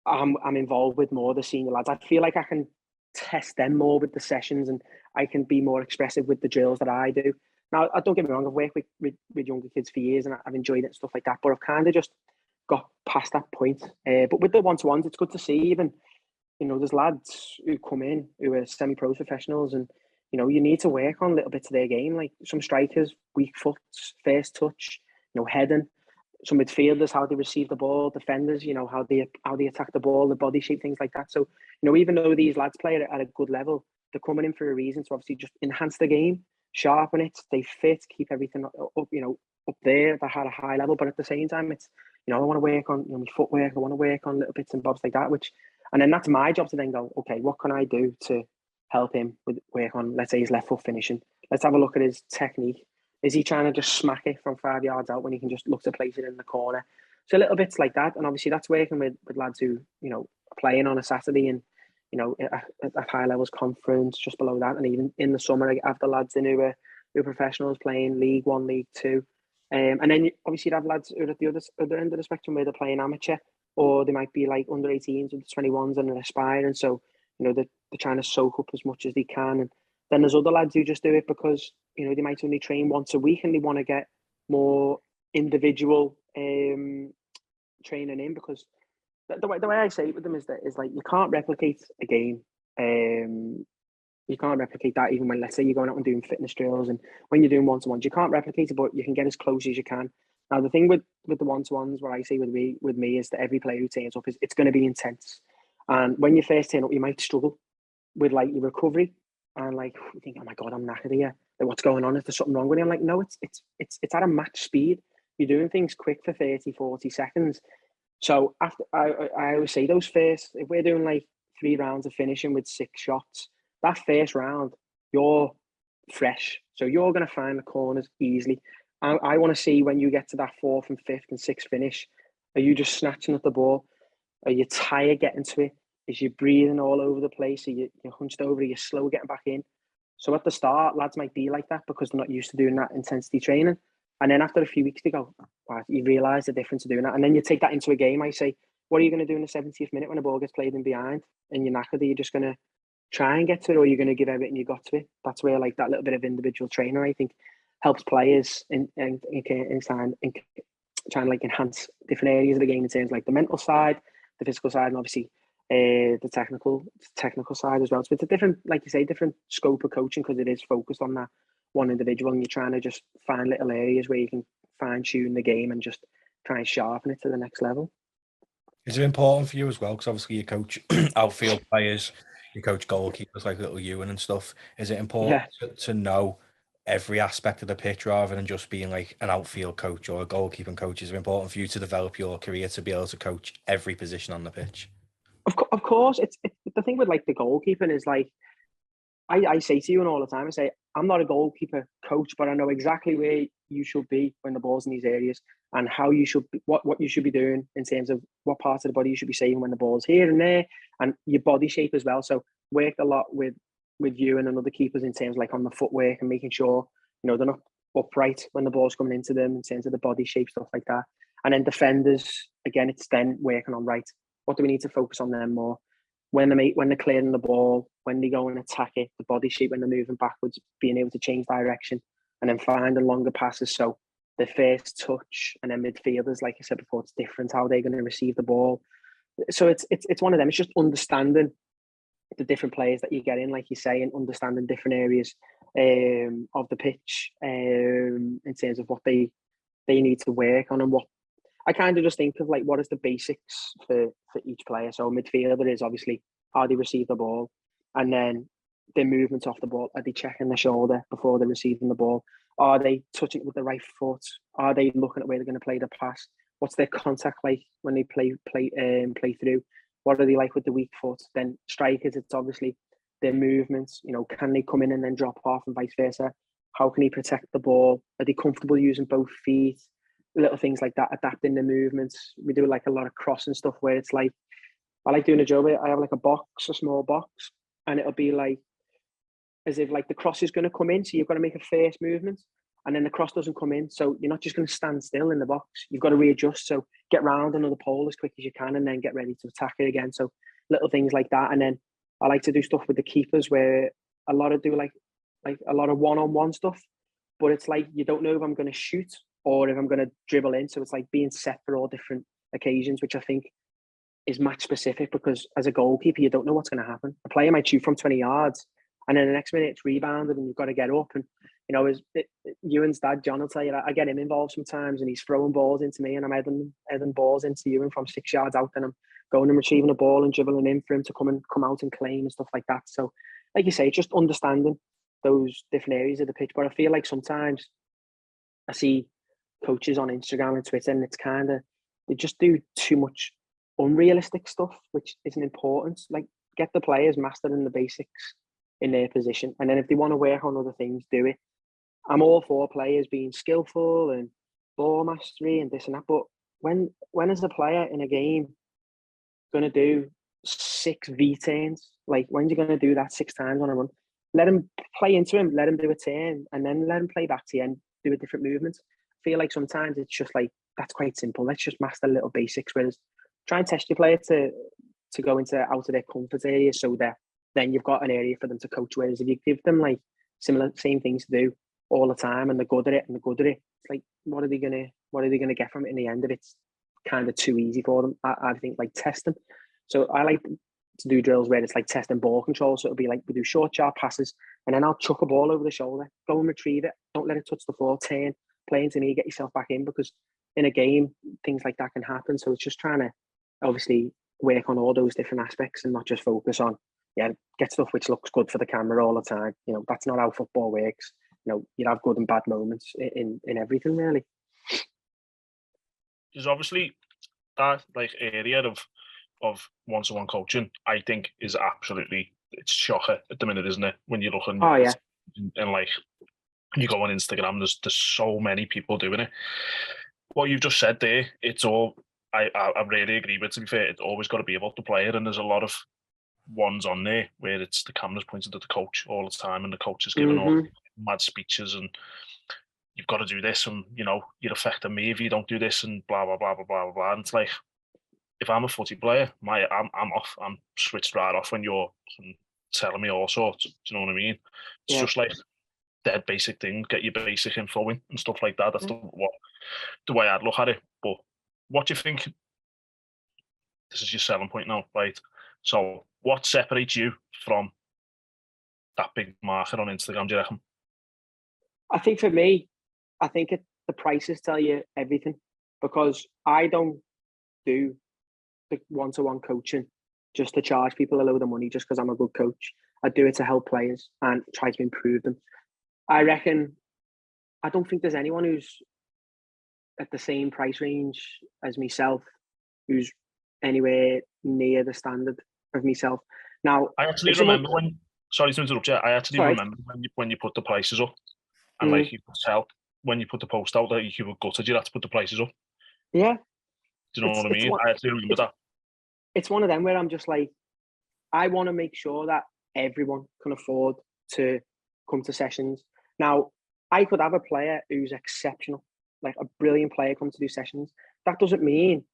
C: I'm involved with more, the senior lads. I feel like I can test them more with the sessions, and I can be more expressive with the drills that I do. Now, don't get me wrong, I've worked with younger kids for years and I've enjoyed it and stuff like that, but I've kind of just got past that point. But with the one-to-ones, it's good to see even, there's lads who come in who are semi-pro professionals, and, you need to work on little bits of their game, like some strikers, weak foot, first touch, heading, some midfielders, how they receive the ball, defenders, how they attack the ball, the body shape, things like that. So, even though these lads play at a good level, they're coming in for a reason to obviously just enhance the game, sharpen it, stay fit, keep everything up, up there at a high level. But at the same time, it's, I want to work on my footwork, I want to work on little bits and bobs like that, and then that's my job to then go, okay, what can I do to help him with work on, let's say, his left foot finishing. Let's have a look at his technique. Is he trying to just smack it from 5 yards out when he can just look to place it in the corner? So little bits like that. And obviously that's working with lads who, are playing on a Saturday and, at high levels conference, just below that. And even in the summer, I have the lads in who are professionals playing League One, League Two. And then obviously you'd have lads who are at the other end of the spectrum where they're playing amateur, or they might be like under 18s or 21s and they're aspiring. So, they're trying to soak up as much as they can. And then there's other lads who just do it because, they might only train once a week and they want to get more individual training in, because the way I say it with them is like you can't replicate a game. You can't replicate that even when, let's say, you're going out and doing fitness drills, and when you're doing one-to-ones, you can't replicate it, but you can get as close as you can. Now, the thing with the one-to-ones, what I say with me is that every player who turns up, it's going to be intense. And when you first turn up, you might struggle with like your recovery, and like you think, oh my God, I'm knackered here. Like, what's going on? Is there something wrong with you? I'm like, no, it's at a match speed. You're doing things quick for 30, 40 seconds. So after I always say those first, if we're doing like 3 rounds of finishing with 6 shots, that first round, you're fresh. So you're going to find the corners easily. I want to see when you get to that 4th and 5th and 6th finish, are you just snatching at the ball? Are you tired getting to it? Is you breathing all over the place? Are you hunched over? Are you slow getting back in? So at the start, lads might be like that because they're not used to doing that intensity training. And then after a few weeks, they go, wow, you realise the difference of doing that. And then you take that into a game. I say, what are you going to do in the 70th minute when the ball gets played in behind and you're knackered? Are you just going to try and get to it, or are you going to give everything you got to it? That's where like that little bit of individual training, I think, helps players in trying to like enhance different areas of the game in terms of like the mental side, the physical side, and obviously the technical side as well. So it's a different, like you say, different scope of coaching because it is focused on that one individual, and you're trying to just find little areas where you can fine tune the game and just try and sharpen it to the next level.
A: Is it important for you as well? Because obviously you coach outfield players, you coach goalkeepers like little Ewan and stuff. Is it important to know every aspect of the pitch rather than just being like an outfield coach or a goalkeeping coach? Is it important for you to develop your career to be able to coach every position on the pitch?
C: Of course, it's the thing with like the goalkeeping is like, I say to you all the time, I say, I'm not a goalkeeper coach, but I know exactly where you should be when the ball's in these areas and how you should be, what you should be doing in terms of what parts of the body you should be saving when the ball's here and there, and your body shape as well. So worked a lot with you and other keepers in terms of like on the footwork and making sure, they're not upright when the ball's coming into them in terms of the body shape, stuff like that. And then defenders, again, it's then working on, right, what do we need to focus on them more? When they're clearing the ball, when they go and attack it, the body shape when they're moving backwards, being able to change direction, and then finding longer passes. So the first touch, and then midfielders, like I said before, it's different how they're going to receive the ball. So it's one of them. It's just understanding the different players that you get in, like you say, and understanding different areas of the pitch in terms of what they need to work on, and what I kind of just think of, like, what is the basics for each player. So midfielder is obviously how they receive the ball, and then their movements off the ball. Are they checking the shoulder before they're receiving the ball? Are they touching it with the right foot? Are they looking at where they're going to play the pass? What's their contact like when they play through? What are they like with the weak foot? Then strikers, it's obviously their movements. You know, can they come in and then drop off, and vice versa? How can he protect the ball? Are they comfortable using both feet? Little things like that, adapting the movements. We do like a lot of crossing stuff where it's like, I like doing a job where I have like a small box, and it'll be like, as if like the cross is going to come in, so you've got to make a first movement, and then the cross doesn't come in, so you're not just going to stand still in the box. You've got to readjust, so get round another pole as quick as you can, and then get ready to attack it again. So little things like that. And then I like to do stuff with the keepers where a lot of one-on-one stuff, but it's like you don't know if I'm going to shoot or if I'm going to dribble in. So it's like being set for all different occasions, which I think is match specific, because as a goalkeeper, you don't know what's going to happen. A player might shoot from 20 yards, and then the next minute it's rebounded and you've got to get up. And, you know, Ewan's dad, John, will tell you that I get him involved sometimes, and he's throwing balls into me, and I'm heading balls into Ewan from 6 yards out, and I'm going and retrieving the ball and dribbling in for him to come out and claim and stuff like that. So, like you say, just understanding those different areas of the pitch. But I feel like sometimes I see coaches on Instagram and Twitter, and it's kind of, they just do too much unrealistic stuff, which isn't important. Like, get the players mastering the basics in their position, and then if they want to work on other things, do it. I'm all for players being skillful and ball mastery and this and that, but when is a player in a game going to do 6 V-turns? Like, when's he going to do that 6 times on a run? Let him play into him, let him do a turn, and then let him play back to you and do a different movement. I feel like sometimes it's just like, that's quite simple. Let's just master little basics. Whereas try and test your player to go out of their comfort area, so that then you've got an area for them to coach. Whereas if you give them like same things to do all the time, and they're good at it, it's like, what are they gonna get from it in the end? If it's kind of too easy for them, I think, like, testing. So I like to do drills where it's like testing ball control. So it'll be like, we do short, sharp passes, and then I'll chuck a ball over the shoulder, go and retrieve it. Don't let it touch the floor. Turn, play into me, get yourself back in, because in a game, things like that can happen. So it's just trying to obviously work on all those different aspects and not just focus on, get stuff which looks good for the camera all the time. You know, that's not how football works. You know, you have good and bad moments in everything, really.
B: There's obviously that like area of one-to-one coaching, I think, is absolutely, it's shocking at the minute, isn't it? When you're looking and like, you go on Instagram, there's so many people doing it. What you've just said there, it's all, I really agree with. To be fair, it's always got to be about the player, and there's a lot of ones on there where it's the camera's pointed at the coach all the time, and the coach is giving all mad speeches, and you've got to do this, and, you know, you're affecting me if you don't do this, and blah blah blah blah blah blah. And it's like, if I'm a footy player, I'm off. I'm switched right off when you're telling me all sorts. Do you know what I mean? It's just like dead basic thing. Get your basic info in and stuff like that. That's the way I'd look at it. But what do you think? This is your selling point now, right? So what separates you from that big market on Instagram, do you reckon?
C: I think for me, the prices tell you everything, because I don't do the one-to-one coaching just to charge people a load of money just because I'm a good coach. I do it to help players and try to improve them. I don't think there's anyone who's at the same price range as myself who's anywhere near the standard of myself. Now,
B: I actually remember when, sorry to interrupt you, I actually remember when you put the prices up, and like, you could tell when you put the post out that you were gutted you had to put the prices up.
C: Yeah.
B: Do you know what I mean? I actually remember that.
C: It's one of them where I'm just like, I want to make sure that everyone can afford to come to sessions. Now, I could have a player who's exceptional, like a brilliant player come to do sessions. That doesn't mean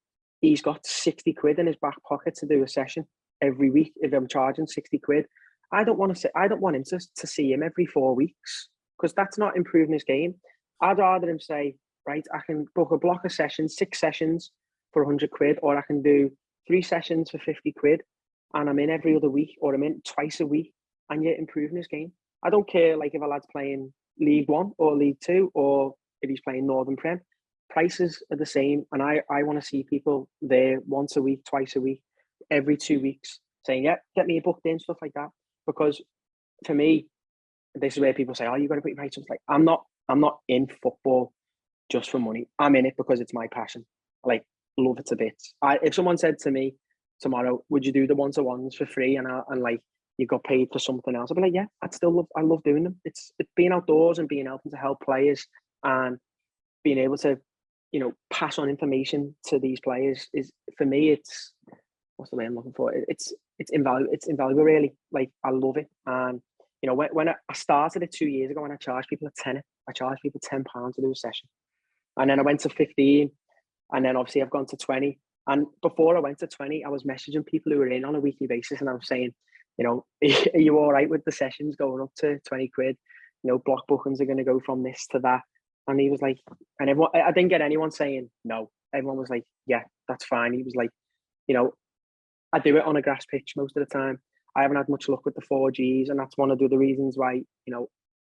C: he's got 60 quid in his back pocket to do a session every week. If I'm charging 60 quid, I don't want him to see him every 4 weeks, because that's not improving his game. I'd rather him say, right, I can book a block of sessions, 6 sessions for 100 quid, or I can do 3 sessions for 50 quid, and I'm in every other week, or I'm in twice a week, and you're improving his game. I don't care like if a lad's playing League One or League Two or if he's playing Northern Prem. Prices are the same, and I want to see people there once a week, twice a week, every 2 weeks, saying, yeah, get me booked in, stuff like that. Because for me, this is where people say, oh, you got to put your price up. Like, I'm not in football just for money. I'm in it because it's my passion. I love it to bits. If someone said to me tomorrow, would you do the one-to-ones for free and like you got paid for something else, I'd be like, yeah, I love doing them. It's being outdoors and being able to help players and being able to, pass on information to these players is, for me, it's, what's the way I'm looking for? It's invaluable. It's invaluable, really. Like, I love it. And, when I started it 2 years ago, when I charged people a tenner, I charged people £10 to do a session. And then I went to 15, and then obviously I've gone to 20. And before I went to 20, I was messaging people who were in on a weekly basis, and I was saying, are you all right with the sessions going up to 20 quid? Block bookings are going to go from this to that. And he was like, and everyone, I didn't get anyone saying no. Everyone was like, yeah, that's fine. He was like, I do it on a grass pitch most of the time. I haven't had much luck with the 4Gs, and that's one of the reasons why,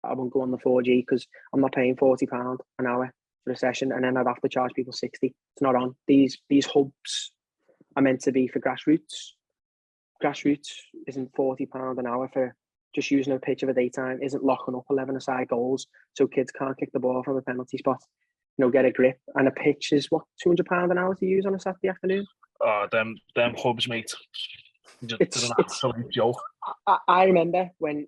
C: I won't go on the 4G, because I'm not paying £40 an hour for a session, and then I'd have to charge people 60. It's not on. These hubs are meant to be for grassroots. Grassroots isn't £40 an hour for just using a pitch of a daytime, isn't locking up 11-a-side goals so kids can't kick the ball from a penalty spot, get a grip. And a pitch is what, £200 an hour to use on a Saturday afternoon?
B: Oh, them hubs, mate. It's an absolute joke.
C: I remember when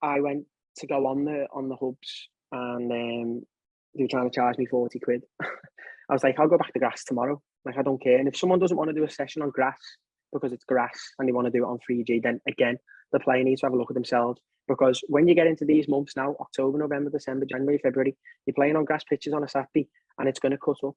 C: I went to go on the hubs, and they were trying to charge me 40 quid. I was like, I'll go back to grass tomorrow. Like, I don't care. And if someone doesn't want to do a session on grass because it's grass and they want to do it on 3G, then again, the player needs to have a look at themselves. Because when you get into these months now, October, November, December, January, February, you're playing on grass pitches on a Saturday and it's going to cut up.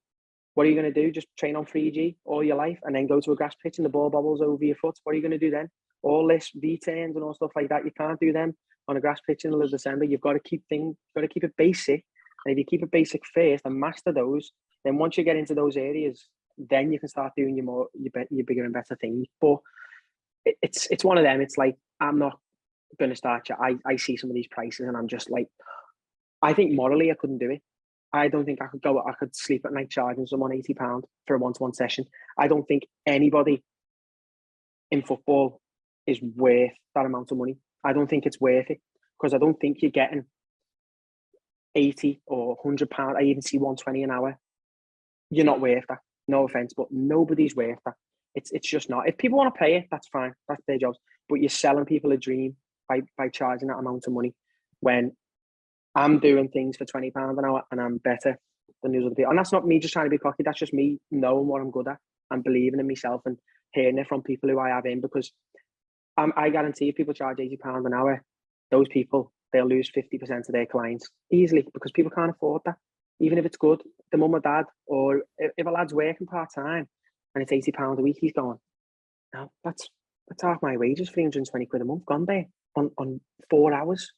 C: What are you going to do? Just train on 3G all your life and then go to a grass pitch and the ball bobbles over your foot? What are you going to do then? All this V-turns and all stuff like that, you can't do them on a grass pitch in the middle of December. You've got to keep it basic. And if you keep it basic first and master those, then once you get into those areas, then you can start doing your bigger and better things. But it's one of them. It's like, I'm not going to start. I see some of these prices and I'm just like, I think morally I couldn't do it. I don't think I could sleep at night charging someone £80 for a one-to-one session. I don't think anybody in football is worth that amount of money. I don't think it's worth it, because I don't think you're getting 80 or £100. I even see 120 an hour. You're not worth that. No offense, but nobody's worth that. It's just not. If people want to pay it, that's fine. That's their jobs. But you're selling people a dream by charging that amount of money, when I'm doing things for £20 an hour and I'm better than those other people. And that's not me just trying to be cocky. That's just me knowing what I'm good at and believing in myself and hearing it from people who I have in. Because I guarantee if people charge £80 an hour, those people, they'll lose 50% of their clients easily, because people can't afford that. Even if it's good, the mum or dad, or if a lad's working part-time and it's £80 a week, he's going, no, that's half my wages, 320 quid a month gone there on 4 hours.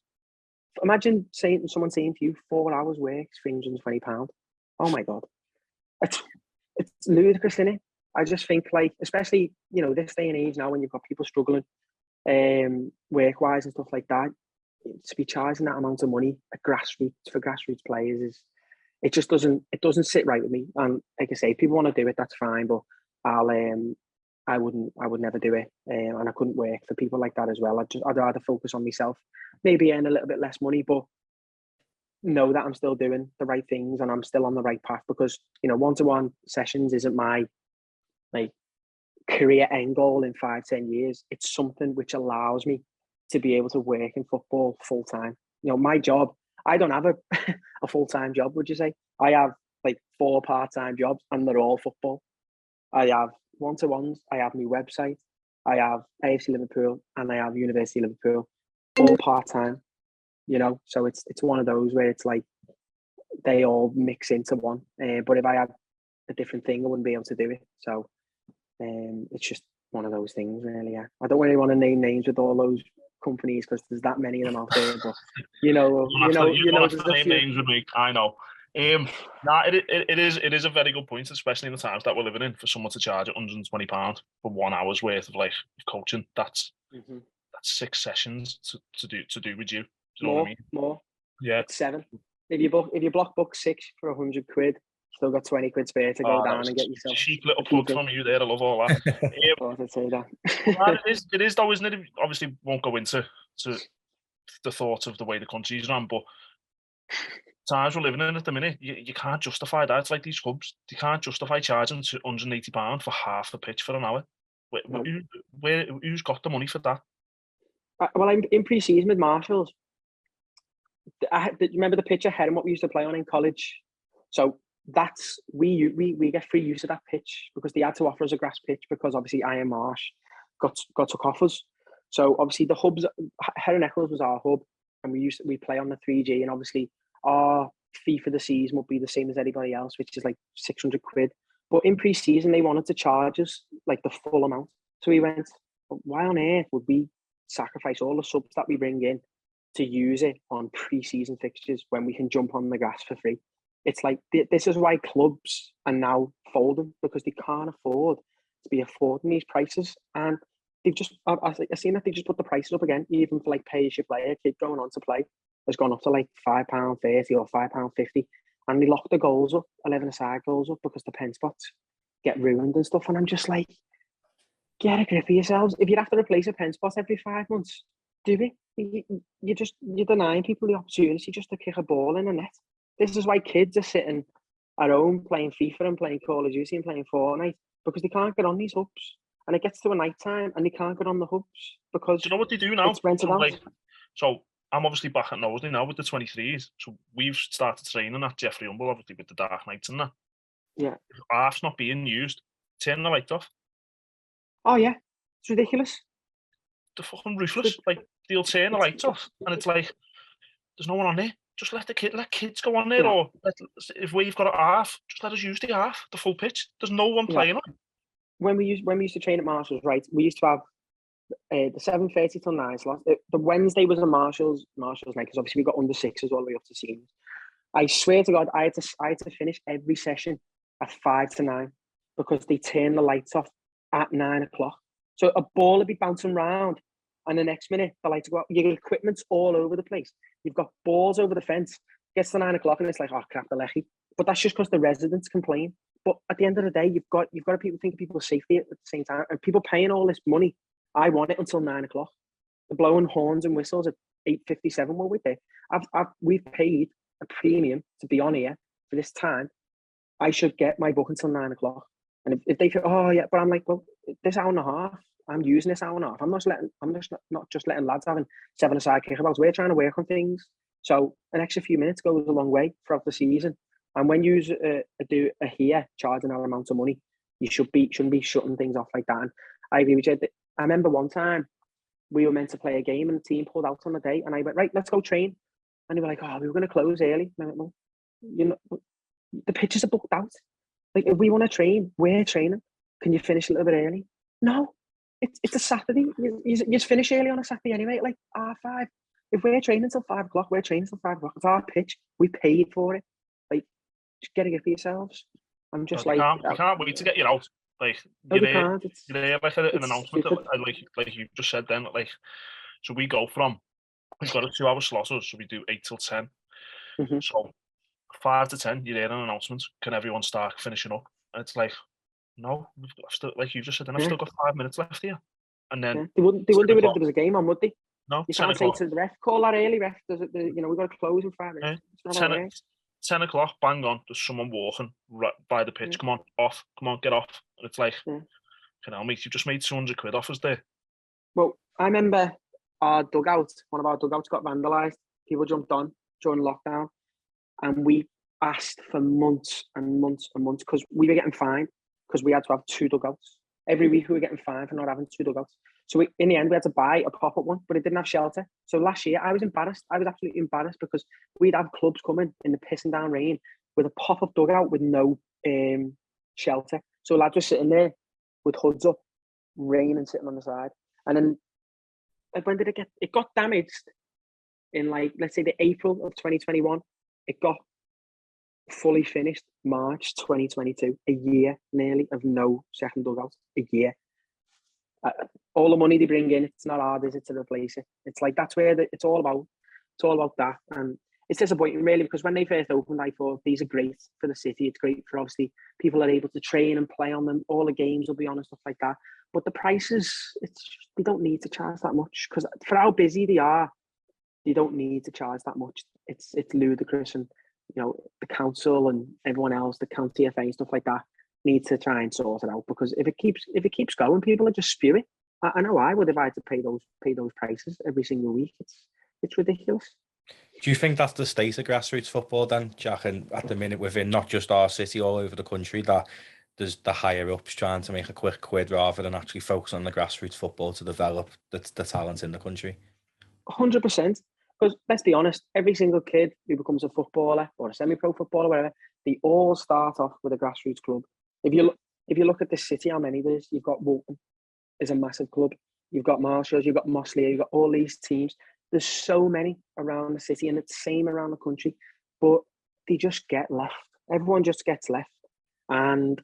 C: Imagine someone saying to you, 4 hours work is £320. Oh my God. It's ludicrous, isn't it? I just think, like, especially, this day and age now, when you've got people struggling work-wise and stuff like that, to be charging that amount of money at grassroots players it doesn't sit right with me. And like I say, if people want to do it, that's fine, but I would never do it, and I couldn't work for people like that as well. I'd rather focus on myself, maybe earn a little bit less money, but know that I'm still doing the right things and I'm still on the right path. Because one-to-one sessions isn't my career end goal in 5-10 years. It's something which allows me to be able to work in football full time. My job, I don't have a full-time job, would you say? I have 4 part-time jobs and they're all football. I have one-to-ones, I have my website, I have AFC Liverpool, and I have University of Liverpool, all part-time, so it's one of those where it's like they all mix into one. But if I had a different thing, I wouldn't be able to do it. So it's just one of those things, really. Yeah, I don't really want to name names with all those companies because there's that many of them out there. But you know,
B: name names with me. I know. It is a very good point, especially in the times that we're living in, for someone to charge £120 for 1 hour's worth of coaching. That's 6 sessions to do with you. Do you know what I mean?
C: More.
B: Yeah.
C: It's 7. If you block book 6 for 100 quid, still got 20 quid spare to go down and get yourself.
B: Cheap little plug from you there. I love all that.
C: I'd say that.
B: Well, it is though, isn't it? Obviously, won't go into the thoughts of the way the country's run, but times we're living in at the minute, you can't justify that. It's like these clubs, they can't justify charging £180 for half the pitch for an hour. Who's got the money for that?
C: Well, I'm in pre-season with Marshalls. Remember the pitch ahead and what we used to play on in college? So that's we get free use of that pitch because they had to offer us a grass pitch because obviously Iron Marsh got took off us. So obviously the hubs, Heron Eccles was our hub, and we play on the 3G, and obviously our fee for the season would be the same as anybody else, which is like 600 quid. But in pre-season they wanted to charge us like the full amount. So we went, why on earth would we sacrifice all the subs that we bring in to use it on pre-season fixtures when we can jump on the grass for free? It's like, this is why clubs are now folding, because they can't afford to be affording these prices. And they've just, I've seen that they just put the prices up again, even for like pay as you play. A kid going on to play has gone up to like £5.30 or £5.50. And they lock the goals up, 11-a-side goals up, because the pen spots get ruined and stuff. And I'm just like, get a grip of yourselves. If you'd have to replace a pen spot every 5 months, do it. You're denying people the opportunity just to kick a ball in a net. This is why kids are sitting at home playing FIFA and playing Call of Duty and playing Fortnite, because they can't get on these hubs. And it gets to a night time and they can't get on the hubs because
B: do you know what they do now?
C: It's rented out.
B: So I'm obviously back at Knowsley now with the 23s. So we've started training at Jeffrey Humble, obviously with the Dark Knights and that.
C: Yeah.
B: If half's not being used, turn the light off.
C: Oh yeah, it's ridiculous.
B: They're fucking ruthless. Like, they'll turn the lights off, and it's like, there's no one on there. Just let kids go on there, or if we've got a half, just let us use the half, the full pitch. There's no one playing on.
C: When we used to train at Marshalls, right? We used to have the 7:30 till 9 slot. The Wednesday was a Marshalls night, because obviously we got under 6s all the way up to seniors. I swear to God, I had to finish every session at 5 to 9 because they turn the lights off at 9 o'clock. So a ball would be bouncing around, and the next minute the lights go out. Your equipment's all over the place. You've got balls over the fence. Gets to 9 o'clock and it's like, oh crap, the lecky. But that's just because the residents complain. But at the end of the day, you've got to think of people's safety at the same time, and people paying all this money. I want it until 9 o'clock. The blowing horns and whistles at 8:57 were with it. We've paid a premium to be on here for this time. I should get my book until 9 o'clock. And if they feel, oh yeah, but I'm like, well, this hour and a half, I'm using this hour and a half. I'm not just letting lads having 7-a-side kickabouts. We're trying to work on things. So an extra few minutes goes a long way throughout the season. And when you do a here charging our amount of money, you shouldn't be shutting things off like that. And I agree with you. I remember one time we were meant to play a game and the team pulled out on the day, and I went, right, let's go train. And they were like, oh, we were going to close early. And I went, well, the pitches are booked out. Like, if we want to train, we're training. Can you finish a little bit early? No, it's a Saturday. You finish early on a Saturday anyway, like 5:30. If we're training till 5 o'clock, we're training till 5 o'clock. It's our pitch. We paid for it. Like, just get it for yourselves. I'm just
B: we can't wait to get you out. Like, you're there like an announcement that, like you just said then, like, so we've got a 2-hour slot, so we do 8 till 10.
C: Mm-hmm.
B: So 5 to 10, you're there an announcement. Can everyone start finishing up? And it's like, no, I've still, like you just said, then I've still got 5 minutes left here. And then
C: they wouldn't do it if there was a game on, would they?
B: No,
C: you can't say to the ref, call that early, ref. We've got to close in 5 minutes.
B: 10 o'clock, bang on. There's someone walking right by the pitch. Come on, off. Come on, get off. And it's like, mate, you just made 200 quid off us there.
C: Well, I remember one of our dugouts got vandalised. People jumped on during lockdown, and we asked for months and months and months because we were getting fined because we had to have 2 dugouts. Every week we were getting fined for not having 2 dugouts. So in the end, we had to buy a pop-up one, but it didn't have shelter. So last year, I was embarrassed. I was absolutely embarrassed because we'd have clubs coming in the pissing down rain with a pop-up dugout with no shelter. So lads were sitting there with hoods up, rain and sitting on the side. And then when did it got damaged in, like, let's say the April of 2021. It got fully finished March 2022, a year nearly of no second dugout, a year. All the money they bring in, it's not hard, is it, to replace it? It's like, that's where it's all about It's all about that. And it's disappointing, really, because when they first opened, I thought these are great for the city. It's great for, obviously, people are able to train and play on them. All the games will be on and stuff like that. But the prices, they don't need to charge that much, because for how busy they are, they don't need to charge that much. It's ludicrous. And, you know, the council and everyone else, the county FA and stuff like that, need to try and sort it out, because if it keeps going, people are just spewing. I know I would if I had to pay those prices every single week. It's ridiculous.
A: Do you think that's the state of grassroots football then, Jack? And at the minute, within not just our city, all over the country, that there's the higher ups trying to make a quick quid rather than actually focus on the grassroots football to develop the talent in the country?
C: 100%. Because let's be honest, every single kid who becomes a footballer or a semi-pro footballer, whatever, they all start off with a grassroots club. If you look at this city, how many there is, you've got Walton is a massive club. You've got Marshalls, you've got Mossley, you've got all these teams. There's so many around the city, and it's the same around the country, but they just get left. Everyone just gets left. And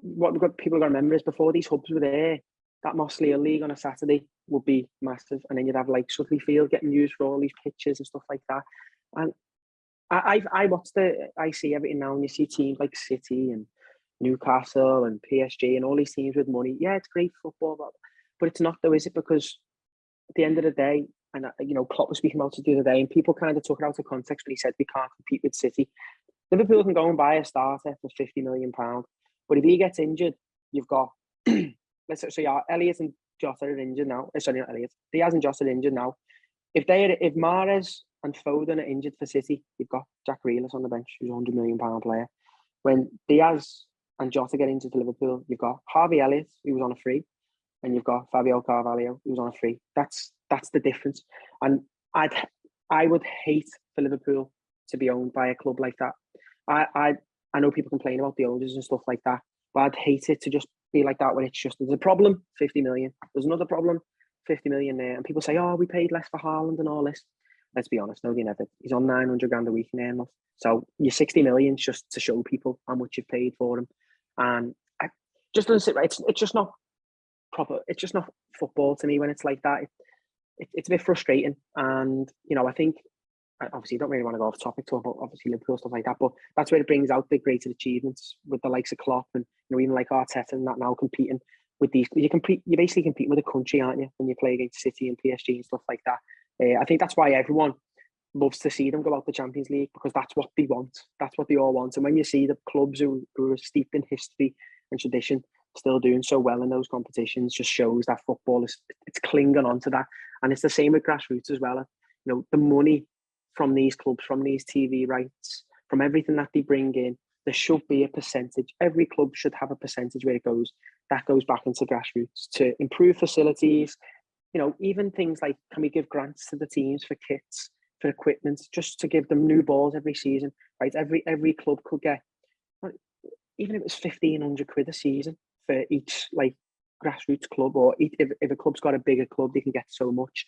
C: what people got to remember is, before these hubs were there, that Mossley League on a Saturday would be massive, and then you'd have like Sutley Field getting used for all these pitches and stuff like that. And I see everything now, and you see teams like City and Newcastle and PSG and all these teams with money. Yeah, it's great football, but it's not though, is it? Because at the end of the day, and you know, Klopp was speaking about it the other day, and people kind of took it out of context when he said we can't compete with City. Liverpool can go and buy a starter for £50 million, but if he gets injured, you've got let's say Elliott and Jota are injured now. Sorry, not Elliott. Diaz and Jota are injured now. If Mahrez and Foden are injured for City, you've got Jack Grealish on the bench, who's a £100 million player. When Diaz and Jota get into Liverpool, you've got Harvey Elliott, who was on a free, and you've got Fabio Carvalho, who was on a free. That's the difference. And I would hate for Liverpool to be owned by a club like that. I know people complain about the owners and stuff like that, but I'd hate it to just be like that when it's just, there's a problem, 50 million. There's another problem, 50 million there. And people say, oh, we paid less for Haaland and all this. Let's be honest, no, they never. He's on 900 grand a week in there. So your 60 million is just to show people how much you've paid for him. And just doesn't sit right. It's just not proper. It's just not football to me when it's like that. It's a bit frustrating. And, you know, I think, obviously, you don't really want to go off topic, talk about obviously Liverpool, stuff like that, but that's where it brings out the greater achievements with the likes of Klopp and, you know, even like Arteta and that now competing with these. You're basically competing with a country, aren't you, when you play against City and PSG and stuff like that. I think that's why everyone loves to see them go out the Champions League, because that's what they want. That's what they all want. And when you see the clubs who are steeped in history and tradition still doing so well in those competitions, just shows that football it's clinging on to that. And it's the same with grassroots as well. You know, the money from these clubs, from these TV rights, from everything that they bring in, there should be a percentage. Every club should have a percentage where it goes back into grassroots to improve facilities. You know, even things like, can we give grants to the teams for kits, for equipment, just to give them new balls every season, right? Every club could get, even if it was 1,500 quid a season for each like grassroots club, or if a club's got a bigger club, they can get so much.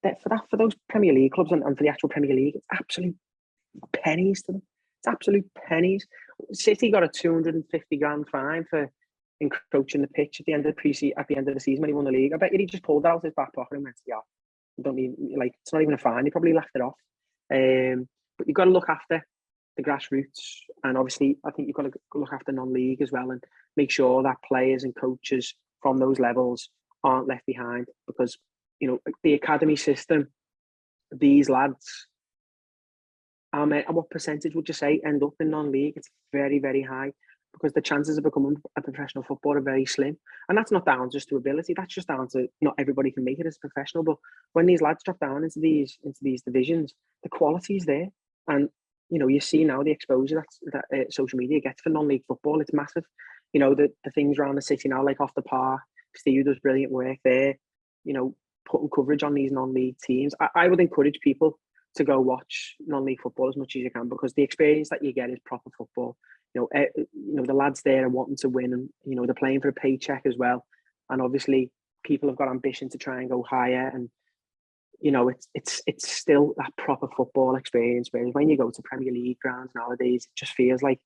C: For those Premier League clubs and for the actual Premier League, it's absolute pennies to them. It's absolute pennies. City got a 250 grand fine for encroaching the pitch at the end of the season when he won the league. I bet he just pulled that out of his back pocket and went, yeah, don't need, like, it's not even a fine. He probably laughed it off. But you've got to look after the grassroots, and obviously I think you've got to look after non-league as well, and make sure that players and coaches from those levels aren't left behind, because, you know, the academy system, these lads, and what percentage would you say end up in non-league? It's very, very high, because the chances of becoming a professional footballer are very slim. And that's not down just to ability, that's just down to not everybody can make it as a professional. But when these lads drop down into these divisions, the quality is there. And, you know, you see now the exposure that social media gets for non-league football, it's massive. You know, the things around the city now, like Off the Park, Steve does brilliant work there, you know, putting coverage on these non-league teams. I would encourage people to go watch non-league football as much as you can, because the experience that you get is proper football. You know, the lads there are wanting to win, and, you know, they're playing for a paycheck as well. And obviously people have got ambition to try and go higher, and, you know, it's still that proper football experience. Whereas when you go to Premier League grounds nowadays, it just feels like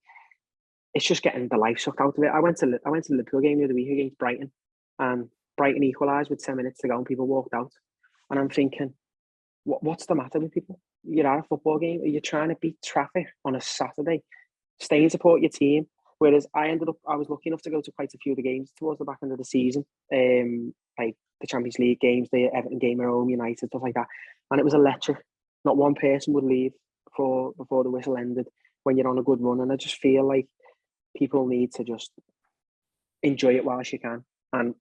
C: it's just getting the life sucked out of it. I went to the Liverpool game the other week against Brighton, and Brighton equalised with 10 minutes to go, and people walked out. And I'm thinking, what's the matter with people? You're at a football game, are you trying to beat traffic on a Saturday? Stay and support your team. Whereas I was lucky enough to go to quite a few of the games towards the back end of the season, like the Champions League games, the Everton game at home, United, stuff like that. And it was electric. Not one person would leave before the whistle ended when you're on a good run. And I just feel like people need to just enjoy it whilst you can. And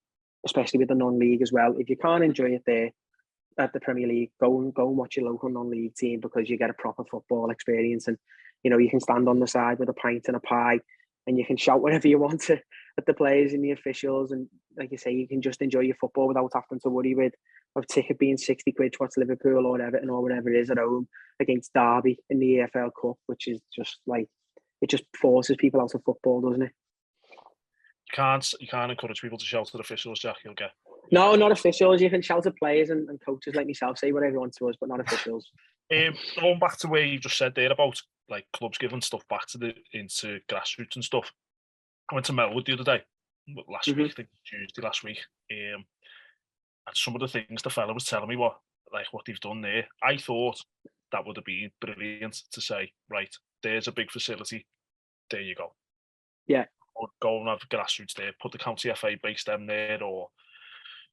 C: especially with the non-league as well. If you can't enjoy it there at the Premier League, go and watch your local non-league team, because you get a proper football experience. And, you know, you can stand on the side with a pint and a pie and you can shout whatever you want to at the players and the officials. And like you say, you can just enjoy your football without having to worry with a ticket being 60 quid to watch Liverpool or Everton or whatever it is at home against Derby in the EFL Cup, which is just like, it just forces people out of football, doesn't it?
B: You can't encourage people to shout at officials, Jack. You'll get...
C: No, not officials. You can shout at players and coaches like myself, say whatever you want to us, but not officials.
B: Going back to where you just said there about like clubs giving stuff back into grassroots and stuff. I went to Melwood the other day, last week, I think Tuesday last week. And some of the things the fella was telling me what they've done there, I thought that would have been brilliant to say, right, there's a big facility, there you go.
C: Yeah.
B: Or go and have grassroots there, put the county FA base them there, or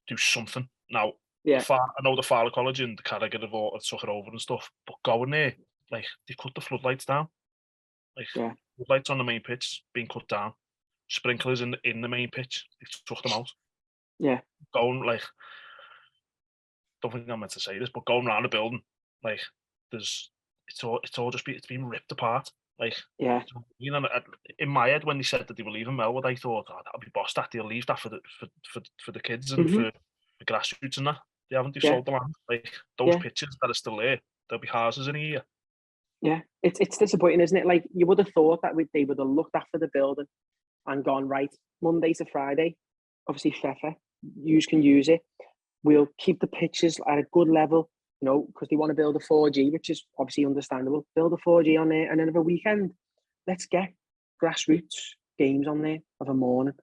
B: do something. Now,
C: yeah,
B: I know the Fowler College and the Carragher have took it over and stuff, but going there, like, they cut the floodlights down. Like, floodlights on the main pitch being cut down. Sprinklers in the main pitch, they've took them out.
C: Yeah.
B: Going, like, don't think I'm meant to say this, but going around the building, like, it's all just been ripped apart. Like,
C: yeah,
B: you know, in my head when they said that they were leaving Melwood, I thought, oh, that'll be boss that. They'll leave that for the kids and for the grassroots and that. They haven't sold the land. Like, those pitches that are still there, there'll be houses in a year.
C: Yeah, it's disappointing, isn't it? Like, you would have thought that they would have looked after the building and gone, right, Monday to Friday, obviously FIFA, you can use it. We'll keep the pitches at a good level, you know, because they want to build a 4G, which is obviously understandable. Build a 4G on there, and then over a weekend, let's get grassroots games on there of a morning.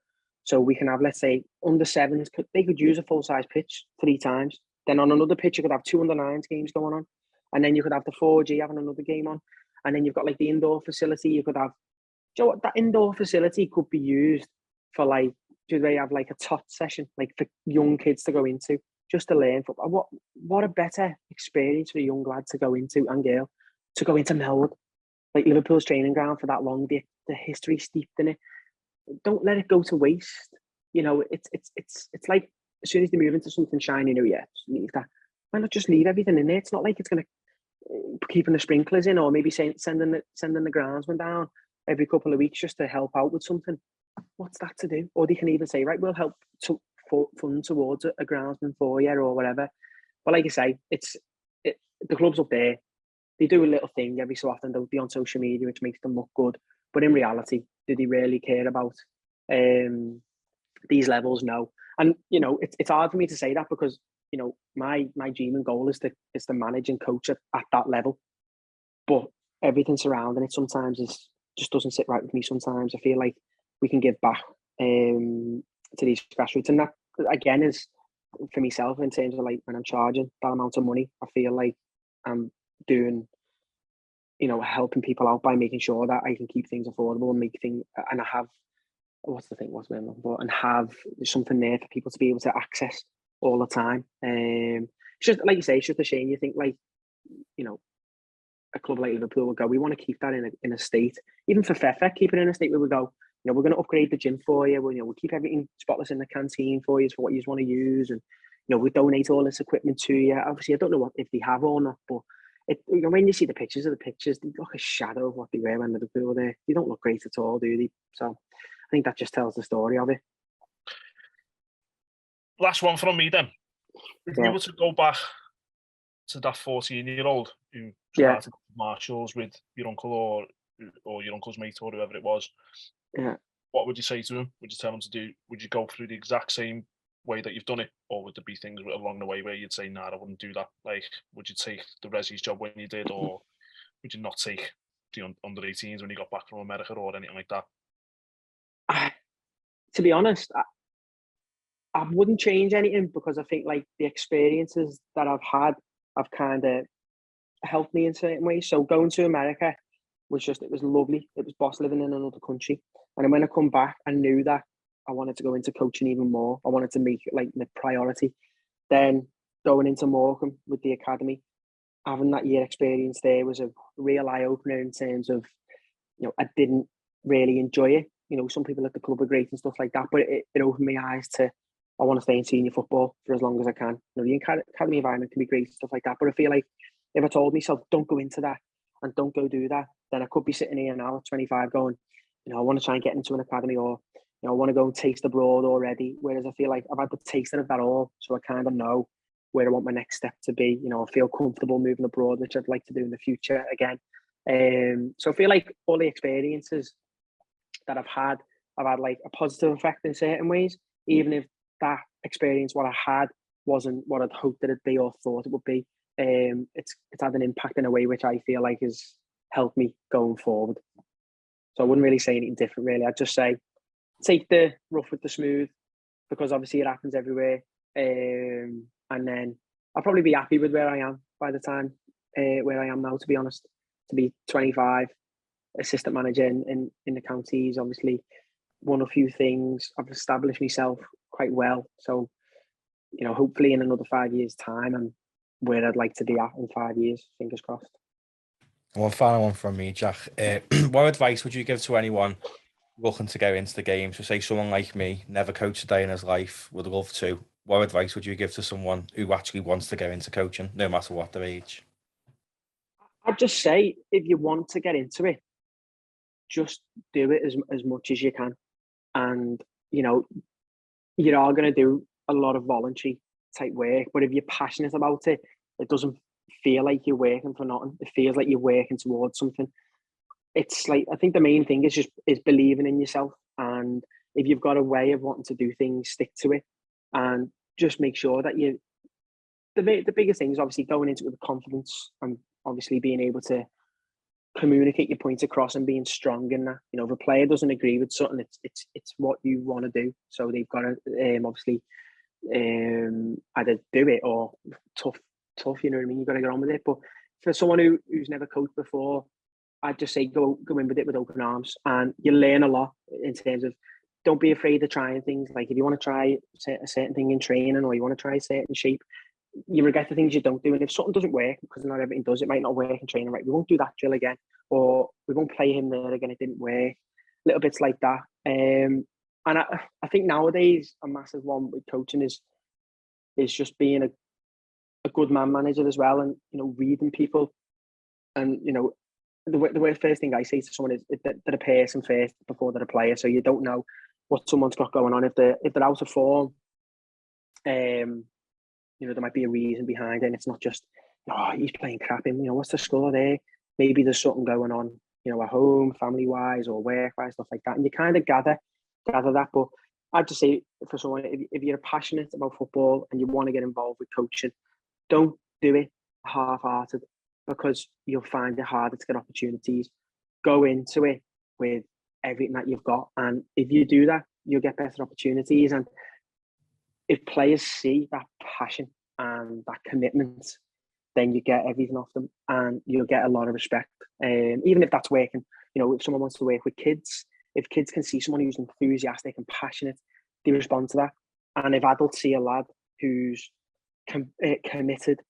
C: So we can have, let's say, under sevens, they could use a full-size pitch 3 times. Then on another pitch, you could have 2 under-9s games going on. And then you could have the 4G having another game on. And then you've got like the indoor facility. You could have, do you know what, that indoor facility could be used for, like, do they have like a tot session, like for young kids to go into, just to learn football? What a better experience for a young lad to go into, and girl, to go into Melwood, like Liverpool's training ground for that long, the history steeped in it. Don't let it go to waste. You know, it's like, as soon as they move into something shiny new, just leave that. Why not just leave everything in there? It's not like it's going to keeping the sprinklers in, or maybe sending the groundsman down every couple of weeks just to help out with something. What's that to do? Or they can even say, right, we'll help to fund towards a groundsman for you or whatever. But like I say, the clubs up there, they do a little thing every so often. They'll be on social media, which makes them look good. But in reality, do they really care about these levels? No. And, you know, it's hard for me to say that, because, you know, my dream and goal is to manage and coach at that level. But everything surrounding it sometimes just doesn't sit right with me. Sometimes I feel like we can give back to these grassroots, and that again is for myself, in terms of like when I'm charging that amount of money, I feel like I'm doing, you know, helping people out by making sure that I can keep things affordable and make things, and I have, and have something there for people to be able to access all the time. It's just like you say, it's just a shame. You think, like, you know, a club like Liverpool would go, we want to keep that in a state, even for FIFA, keep it in a state where we go, you know, we're going to upgrade the gym for you. We'll keep everything spotless in the canteen for you, for what you want to use, and, you know, we donate all this equipment to you. Obviously, I don't know if they have or not, but you know, when you see the pictures, they look a shadow of what they were when Liverpool were there. They don't look great at all, do they? So I think that just tells the story of it.
B: Last one from me then. If you were to go back to that 14-year-old who started marshals with your uncle or your uncle's mate or whoever it was, what would you say to him? Would you tell him to do? Would you go through the exact same way that you've done it, or would there be things along the way where you'd say, "Nah, I wouldn't do that"? Like, would you take the Resi's job when you did, or would you not take the under-18s when you got back from America or anything like that?
C: To be honest, I wouldn't change anything, because I think, like, the experiences that I've had have kind of helped me in certain ways. So going to America it was lovely. It was boss living in another country. And then when I come back, I knew that I wanted to go into coaching even more. I wanted to make it like the priority. Then going into Morecambe with the academy, having that year experience there was a real eye opener in terms of, I didn't really enjoy it. Some people at the club are great and stuff like that, but it opened my eyes to, I want to stay in senior football for as long as I can. The academy environment can be great and stuff like that, but I feel like if I told myself, don't go into that and don't go do that, then I could be sitting here now at 25 going, I want to try and get into an academy, or, I want to go and taste abroad already. Whereas I feel like I've had the taste of that all. So I kind of know where I want my next step to be. I feel comfortable moving abroad, which I'd like to do in the future again. So I feel like all the experiences that I've had like a positive effect in certain ways, even if that experience, what I had, wasn't what I'd hoped that it'd be or thought it would be. It's had an impact in a way which I feel like has helped me going forward. So I wouldn't really say anything different, really. I'd just say take the rough with the smooth, because obviously it happens everywhere. And then I'll probably be happy with where I am by the time where I am now, to be honest. To be 25, assistant manager in the counties, obviously won a few things. I've established myself quite well. So, hopefully in another 5 years' time, I'm where I'd like to be at in 5 years, fingers crossed.
A: One final one from me, Jack. What advice would you give to anyone looking to go into the game? So say someone like me, never coached a day in his life, would love to. What advice would you give to someone who actually wants to go into coaching, no matter what their age?
C: I'd just say, if you want to get into it, just do it as much as you can. And, you are going to do a lot of voluntary type work, but if you're passionate about it, it doesn't feel like you're working for nothing. It feels like you're working towards something. It's like, I think the main thing is believing in yourself. And if you've got a way of wanting to do things, stick to it, and just make sure that the biggest thing is obviously going into it with confidence, and obviously being able to communicate your points across and being strong in that. If a player doesn't agree with something, it's what you want to do. So they've got to obviously either do it or tough. You know what I mean? You've got to get on with it. But for someone who's never coached before, I'd just say go in with it with open arms, and you learn a lot in terms of, don't be afraid of trying things. Like if you want to try a certain thing in training, or you want to try a certain shape, you regret the things you don't do. And if something doesn't work, because not everything does, it might not work in training, right? We won't do that drill again, or we won't play him there again. It didn't work. Little bits like that. And I think nowadays a massive one with coaching is just being a good man manager as well, and reading people. And the first thing I say to someone is that a person first before they're a player. So you don't know what someone's got going on. If they're out of form, there might be a reason behind it. And it's not just, he's playing crap. And what's the score there? Maybe there's something going on, at home, family wise or work wise, stuff like that. And you kind of gather that. But I'd just say for someone, if you're passionate about football and you want to get involved with coaching, don't do it half-hearted, because you'll find it harder to get opportunities. Go into it with everything that you've got. And if you do that, you'll get better opportunities. And if players see that passion and that commitment, then you get everything off them, and you'll get a lot of respect. Even if that's working, if someone wants to work with kids, if kids can see someone who's enthusiastic and passionate, they respond to that. And if adults see a lad who's committed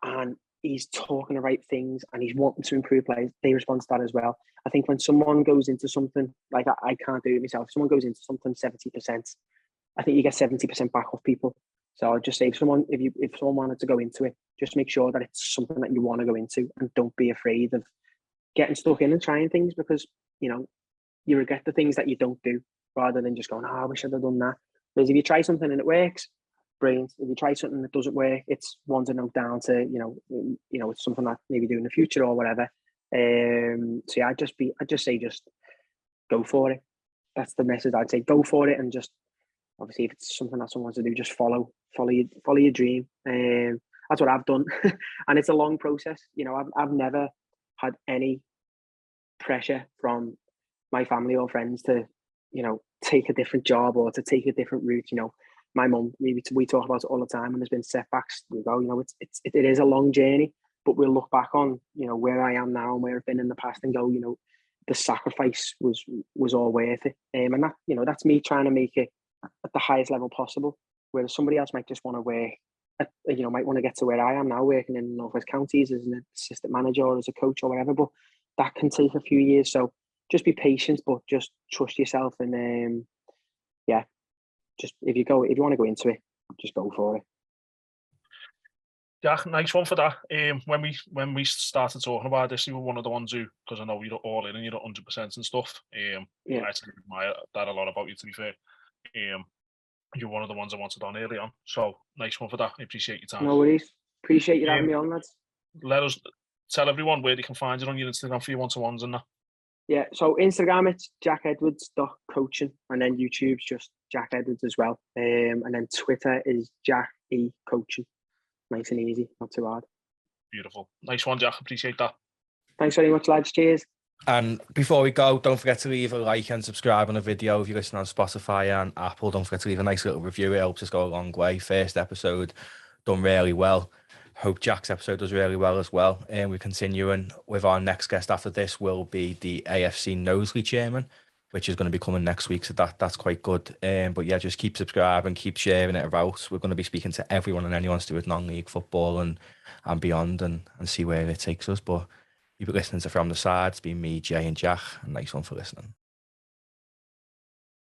C: and he's talking the right things and he's wanting to improve players, they respond to that as well. I think when someone goes into something, like I can't do it myself, if someone goes into something 70%, I think you get 70% back off people. So I'd just say if someone wanted to go into it, just make sure that it's something that you want to go into, and don't be afraid of getting stuck in and trying things, because you regret the things that you don't do, rather than just going, I wish I'd have done that. Whereas if you try something and it works, brilliant. If you try something that doesn't work, it's one to note down to, it's something that maybe do in the future or whatever. So yeah, I'd just say go for it. That's the message I'd say. Go for it, and just obviously if it's something that someone wants to do, just follow your dream. That's what I've done, and it's a long process. I've never had any pressure from my family or friends to take a different job or to take a different route. my mum, we talk about it all the time. When there's been setbacks, we go, it is a long journey, but we'll look back on, where I am now and where I've been in the past and go, the sacrifice was all worth it. And that, that's me trying to make it at the highest level possible. Whereas somebody else might just want to work, might want to get to where I am now, working in North West Counties as an assistant manager or as a coach or whatever. But that can take a few years. So just be patient, but just trust yourself. And just if you want to go into it, just go for it.
B: Yeah, nice one for that. When we started talking about this, you were one of the ones who, because I know you're all in and you're 100% and stuff. I actually admire that a lot about you, to be fair. You're one of the ones I wanted on early on. So nice one for that. I appreciate your time.
C: No worries. Appreciate you having me on, lads.
B: Let us tell everyone where they can find you on your Instagram for your one-to-ones and that.
C: Yeah, so Instagram it's jackedwards.coaching, and then YouTube's just Jack Edwards as well. And then Twitter is Jack E Coaching. Nice and easy, not too hard.
B: Beautiful. Nice one, Jack. Appreciate that.
C: Thanks very much, lads. Cheers.
A: And before we go, don't forget to leave a like and subscribe on the video if you're listening on Spotify and Apple. Don't forget to leave a nice little review. It helps us go a long way. First episode done really well. Hope Jack's episode does really well as well. And we're continuing with our next guest after this will be the AFC Knowsley chairman, which is going to be coming next week. So that's quite good. But yeah, just keep subscribing, keep sharing it about. We're going to be speaking to everyone and anyone to do with non-league football and beyond and see where it takes us. But you've been listening to From the Side. It's been me, Jay and Jack. And nice one for listening.